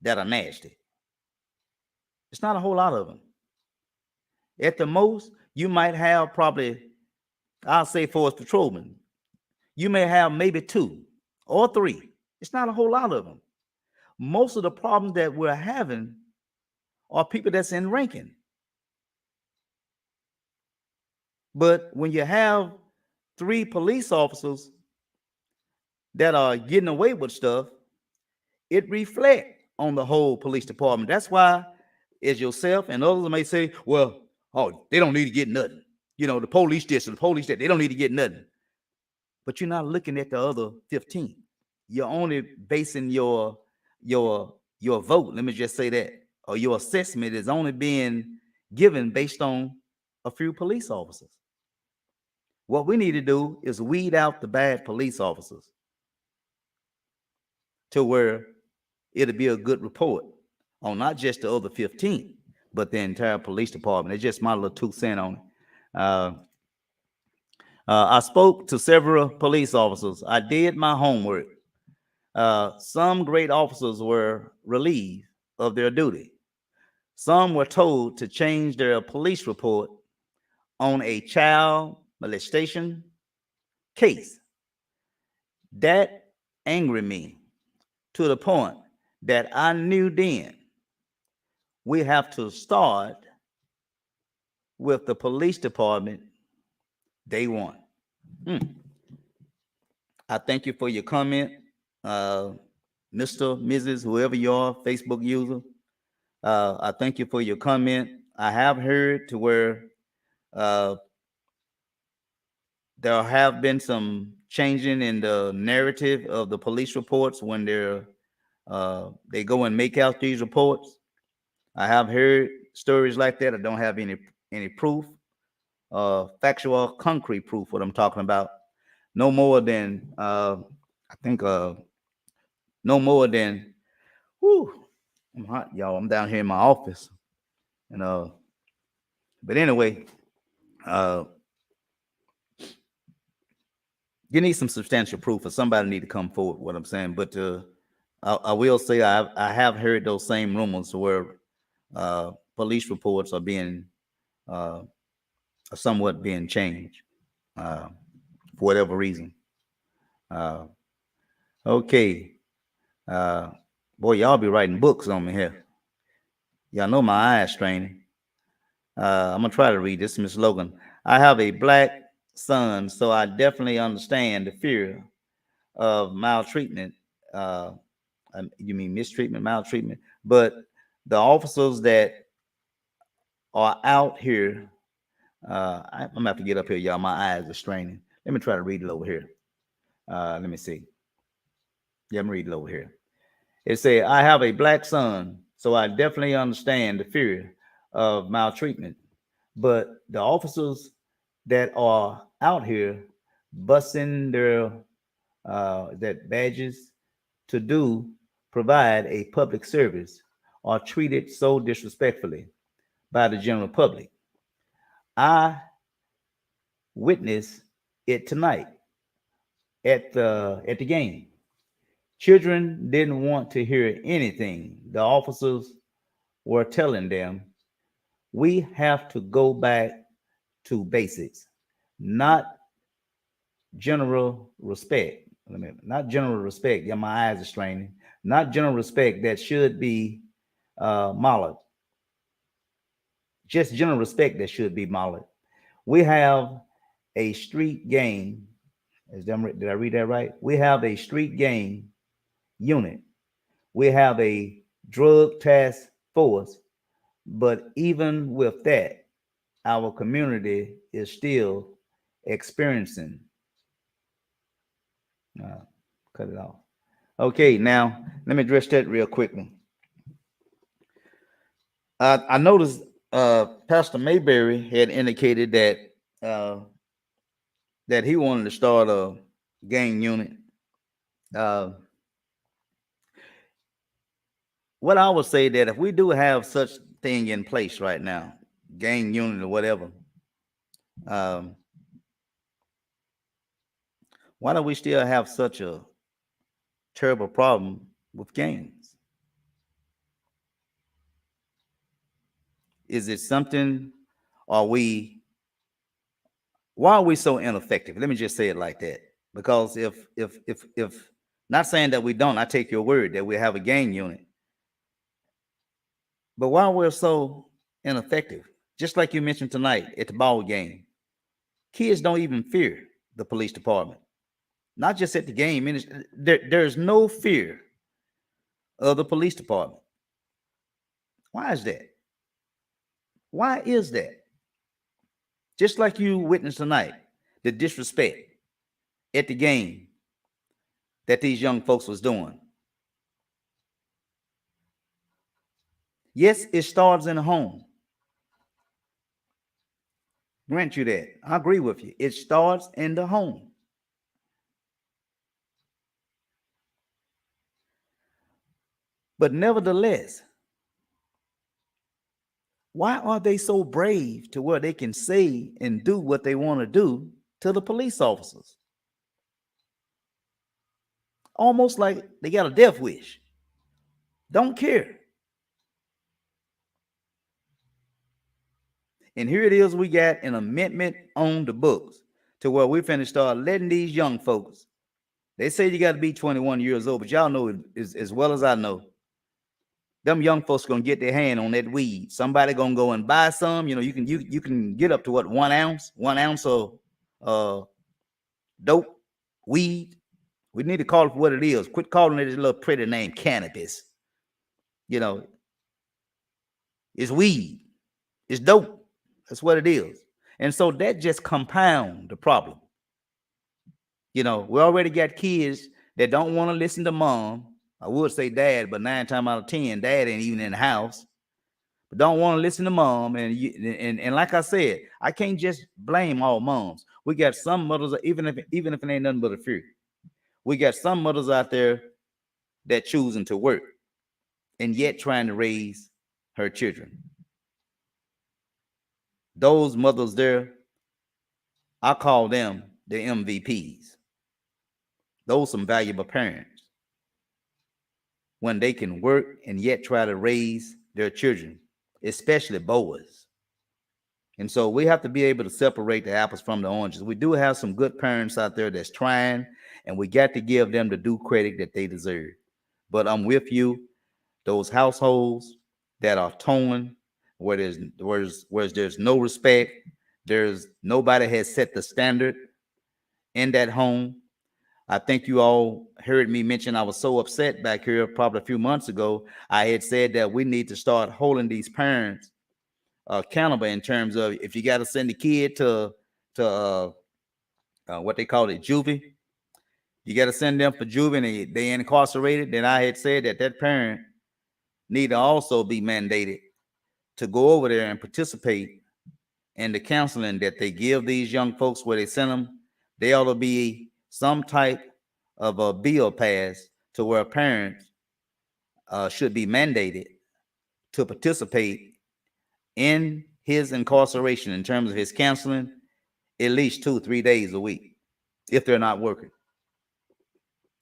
that are nasty. It's not a whole lot of them. At the most, you might have probably, I'll say for us patrolmen, you may have maybe 2 or 3. It's not a whole lot of them. Most of the problems that we're having are people that's in ranking. But when you have 3 police officers that are getting away with stuff, it reflects on the whole police department. That's why, as yourself and others may say, well, they don't need to get nothing. The police this and the police that, they don't need to get nothing. But you're not looking at the other 15. You're only basing your vote, let me just say that, or your assessment is only being given based on a few police officers. What we need to do is weed out the bad police officers to where it'll be a good report on not just the other 15, but the entire police department. It's just my little 2 cents on it. I spoke to several police officers. I did my homework. Some great officers were relieved of their duty. Some were told to change their police report on a child molestation case. That angered me to the point that I knew then we have to start with the police department day one. I thank you for your comment, Mr., Mrs., whoever you are, Facebook user. I thank you for your comment. I have heard to where there have been some changing in the narrative of the police reports when they go and make out these reports. I have heard stories like that. I don't have any proof, factual, concrete proof what I'm talking about. No more than no more than. Whew, I'm hot, y'all. I'm down here in my office, and but anyway, you need some substantial proof, or somebody need to come forward. What I'm saying, but I will say I have heard those same rumors where police reports are being somewhat being changed for whatever reason. Okay, boy, y'all be writing books on me here. Y'all know my eyes straining. I'm gonna try to read this, Miss Logan. I have a black son, so I definitely understand the fear of maltreatment. You mean mistreatment, maltreatment? But the officers that are out here, I'm gonna have to get up here, y'all. My eyes are straining. Let me try to read it over here. Let me see. Yeah, I'm reading it over here. It says, I have a black son, so I definitely understand the fear of maltreatment. But the officers that are out here busting their that badges to provide a public service are treated so disrespectfully by the general public. I witnessed it tonight at the game. Children didn't want to hear anything. The officers were telling them, we have to go back to basics, not general respect. Not general respect. Yeah, my eyes are straining. Not general respect that should be modeled. Just general respect that should be modeled. We have a street gang. Did I read that right? We have a street gang unit. We have a drug task force. But even with that, our community is still experiencing. Cut it off. Okay, now let me address that real quickly. I noticed Pastor Mayberry had indicated that that he wanted to start a gang unit. What I would say that if we do have such thing in place right now, gang unit or whatever, why don't we still have such a terrible problem with gangs? Is it something? Why are we so ineffective? Let me just say it like that. Because if not saying that we don't, I take your word that we have a gang unit. But why we're so ineffective, just like you mentioned tonight at the ball game, kids don't even fear the police department. Not just at the game. There's no fear of the police department. Why is that? Why is that? Just like you witnessed tonight, the disrespect at the game that these young folks was doing. Yes, it starts in the home. Grant you that. I agree with you. It starts in the home. But nevertheless, why are they so brave to where they can say and do what they want to do to the police officers? Almost like they got a death wish. Don't care. And here it is, we got an amendment on the books to where we finna start letting these young folks. They say you got to be 21 years old, but y'all know as well as I know, them young folks gonna get their hand on that weed. Somebody gonna go and buy some. You know, you can get up to what, 1 ounce of dope weed. We need to call it for what it is. Quit calling it a little pretty name, cannabis. You know, it's weed. It's dope. That's what it is. And so that just compound the problem. You know, we already got kids that don't want to listen to mom. I would say dad, but 9 times out of 10, dad ain't even in the house. But don't want to listen to mom. And like I said, I can't just blame all moms. We got some mothers, even if it ain't nothing but a few. We got some mothers out there that choosing to work and yet trying to raise her children. Those mothers there, I call them the MVPs. Those some valuable parents when they can work and yet try to raise their children, especially boys. And so we have to be able to separate the apples from the oranges. We do have some good parents out there that's trying, and we got to give them the due credit that they deserve. But I'm with you, those households that are torn, where there's no respect, there's nobody has set the standard in that home. I think you all heard me mention I was so upset back here probably a few months ago. I had said that we need to start holding these parents accountable in terms of if you got to send the kid to what they call it, juvie, you got to send them for juvie and they incarcerated. Then I had said that parent need to also be mandated to go over there and participate in the counseling that they give these young folks where they send them. They ought to be some type of a bill passed to where parents should be mandated to participate in his incarceration in terms of his counseling at least 2-3 days a week if they're not working.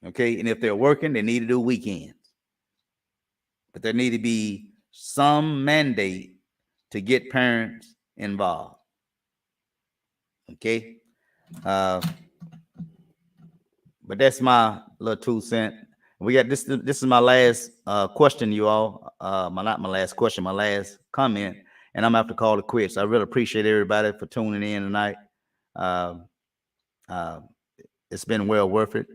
Okay, and if they're working, they need to do weekends. But there need to be some mandate to get parents involved. Okay, but that's my little 2 cents. We got this. This is my last question, you all. Not my last question, my last comment, and I'm gonna have to call it quits. I really appreciate everybody for tuning in tonight. It's been well worth it.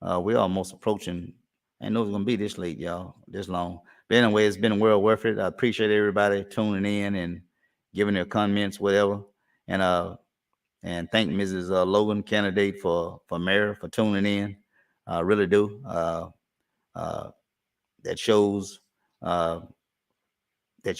We're almost approaching. I didn't know it was gonna be this late, y'all, this long. But anyway, it's been well worth it. I appreciate everybody tuning in and giving their comments, whatever. And thank Mrs. Logan, candidate for mayor, for tuning in. I really do. That shows that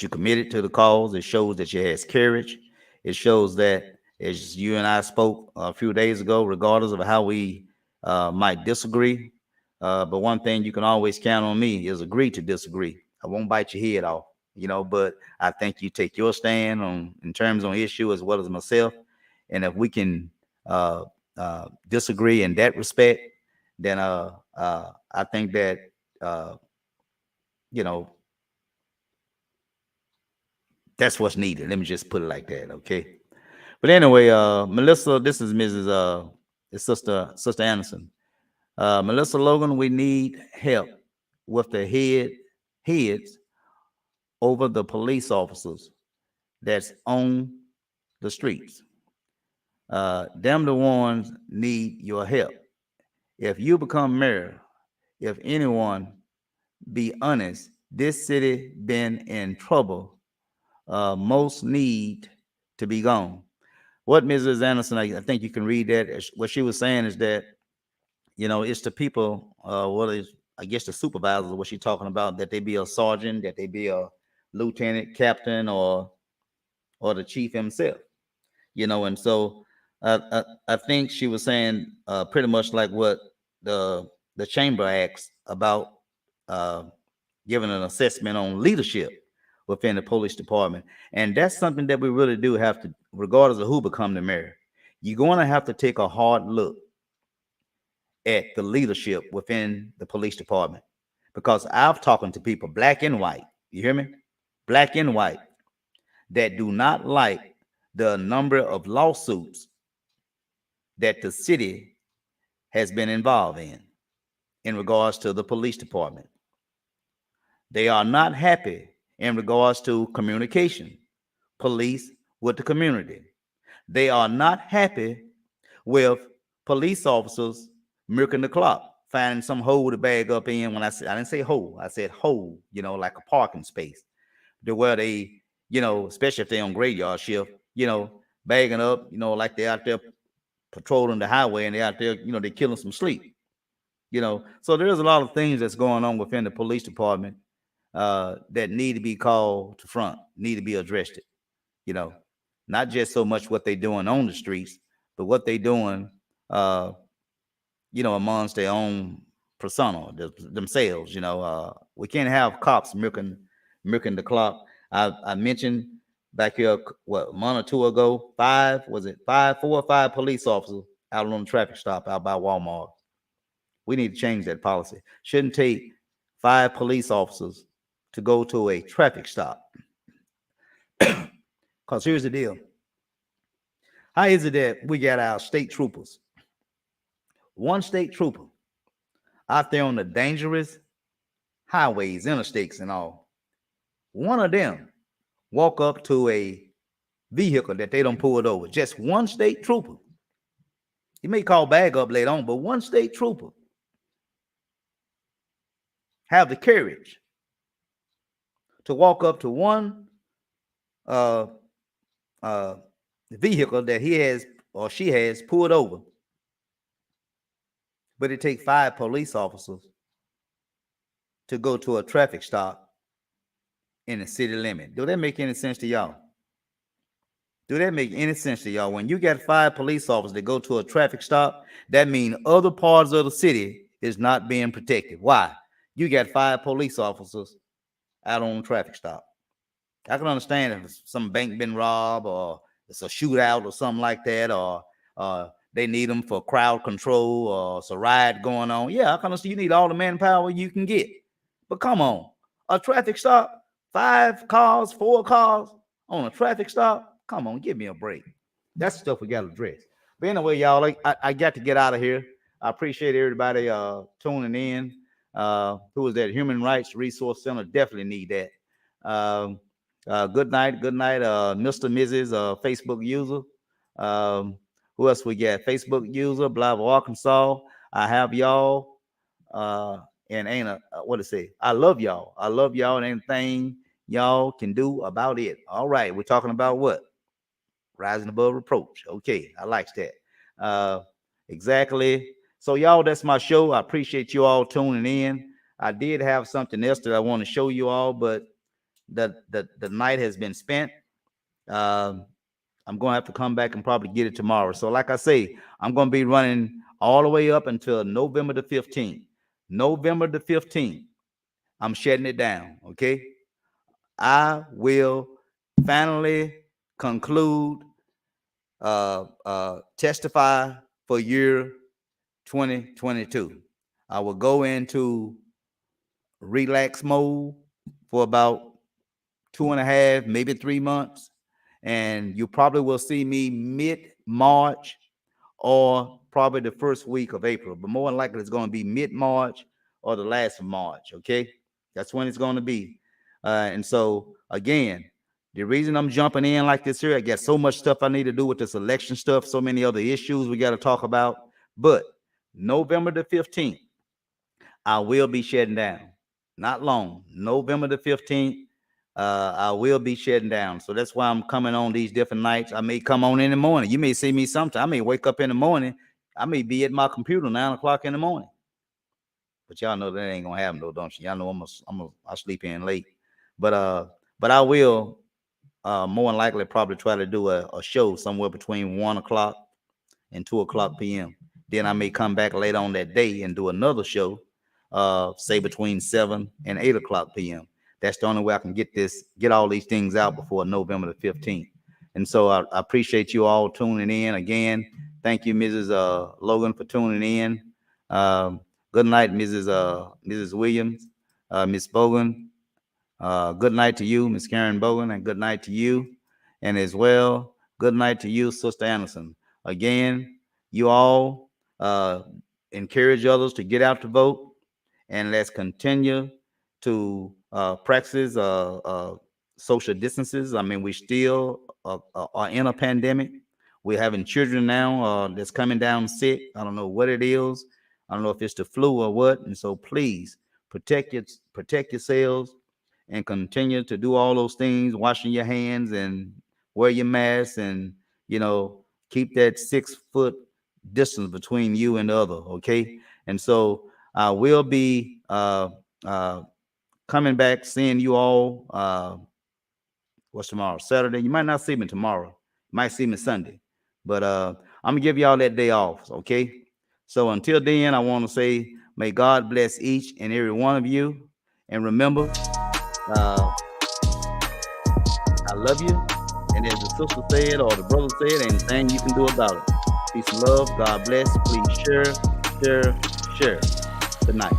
you committed to the cause. It shows that you has courage. It shows that, as you and I spoke a few days ago, regardless of how we might disagree, but one thing you can always count on me is agree to disagree. I won't bite your head off, but I think you take your stand in terms on issue as well as myself. And if we can disagree in that respect, then I think that, that's what's needed. Let me just put it like that, okay? But anyway, Melissa, this is Mrs. Sister Anderson. Melissa Logan, we need help with the heads over the police officers that's on the streets. Them the ones need your help. If you become mayor, if anyone be honest, this city been in trouble. Most need to be gone. What Mrs. Anderson, I think you can read that. What she was saying is that, it's the people, I guess the supervisors, what she's talking about, that they be a sergeant, that they be a lieutenant, captain, or the chief himself. you know, and so I think she was saying pretty much like what the chamber asks about giving an assessment on leadership within the police department. And that's something that we really do have to, regardless of who become the mayor, you're going to have to take a hard look at the leadership within the police department. Because I've talking to people, black and white, you hear me? Black and white, that do not like the number of lawsuits that the city has been involved in regards to the police department. They are not happy in regards to communication, police with the community. They are not happy with police officers milking the clock, finding some hole to bag up in. When I didn't say hole, I said hole, you know, like a parking space, to where they, you know, especially if they're on graveyard shift, you know, bagging up, you know, like they're out there patrolling the highway and they're out there, you know, they're killing some sleep, you know. So there's a lot of things that's going on within the police department that need to be called to front, need to be addressed, you know, not just so much what they're doing on the streets, but what they're doing, you know, amongst their own persona, themselves, you know. We can't have cops milking the clock. I mentioned back here, what, a month or two ago, 4 or 5 police officers out on the traffic stop out by Walmart. We need to change that policy. Shouldn't take 5 police officers to go to a traffic stop. Because here's the deal. How is it that we got our state troopers, one state trooper, out there on the dangerous highways, interstates and all, one of them walk up to a vehicle that they don't pull it over, just one state trooper. He may call bag up later on, but one state trooper have the courage to walk up to one vehicle that he has or she has pulled over. But it takes 5 police officers to go to a traffic stop in the city limit. Do that make any sense to y'all? Do that make any sense to y'all? When you got 5 police officers that go to a traffic stop, that means other parts of the city is not being protected. Why? You got 5 police officers out on a traffic stop. I can understand if some bank been robbed or it's a shootout or something like that, or they need them for crowd control or it's a riot going on. Yeah, I can understand you need all the manpower you can get. But come on, a traffic stop, 5 cars, 4 cars on a traffic stop. Come on, give me a break. That's the stuff we got to address. But anyway, y'all, I got to get out of here. I appreciate everybody tuning in. Who was that? Human Rights Resource Center definitely need that. Good night, Mr. and Mrs. Facebook user. Who else we got? Facebook user, Blytheville, Arkansas. I have y'all. And ain't a what to say? I love y'all. I love y'all, and anything y'all can do about it. All right, we're talking about what? Rising above reproach. Okay, I like that. Exactly. So y'all, that's my show. I appreciate you all tuning in. I did have something else that I want to show you all, but the night has been spent. I'm going to have to come back and probably get it tomorrow. So like I say, I'm going to be running all the way up until November the 15th. November the 15th, I'm shutting it down, okay? I will finally conclude, testify for year 2022. I will go into relax mode for about 2.5, maybe 3 months. And you probably will see me mid-March or probably the first week of April, but more than likely it's going to be mid-March or the last of March, okay? That's when it's going to be. And so, again, the reason I'm jumping in like this here, I got so much stuff I need to do with this election stuff, so many other issues we got to talk about. But November the 15th, I will be shutting down. Not long. November the 15th, I will be shutting down. So that's why I'm coming on these different nights. I may come on in the morning. You may see me sometime. I may wake up in the morning. I may be at my computer 9 o'clock in the morning. But y'all know that ain't gonna happen though, don't you? Y'all know I sleep in late. But I will more than likely probably try to do a show somewhere between 1 o'clock and 2 o'clock p.m. Then I may come back later on that day and do another show, say between 7 and 8 o'clock p.m. That's the only way I can get all these things out before November the 15th. And so I appreciate you all tuning in again. Thank you, Mrs. Logan, for tuning in. Good night, Mrs. Williams, Miss Bogan. Good night to you, Miss Karen Bogan, and good night to you. And as well, good night to you, Sister Anderson. Again, you all encourage others to get out to vote, and let's continue to practice social distances. I mean, we still are in a pandemic. We're having children now that's coming down sick. I don't know what it is. I don't know if it's the flu or what. And so please protect yourselves and continue to do all those things, washing your hands and wear your mask, and, keep that 6-foot distance between you and the other. Okay. And so I will be coming back, seeing you all. What's tomorrow? Saturday. You might not see me tomorrow. You might see me Sunday, but I'm gonna give y'all that day off. Okay. So until then, I want to say, may God bless each and every one of you. And remember, I love you. And as the sister said, or the brother said, ain't a thing you can do about it. Peace and love. God bless. Please share. Good night.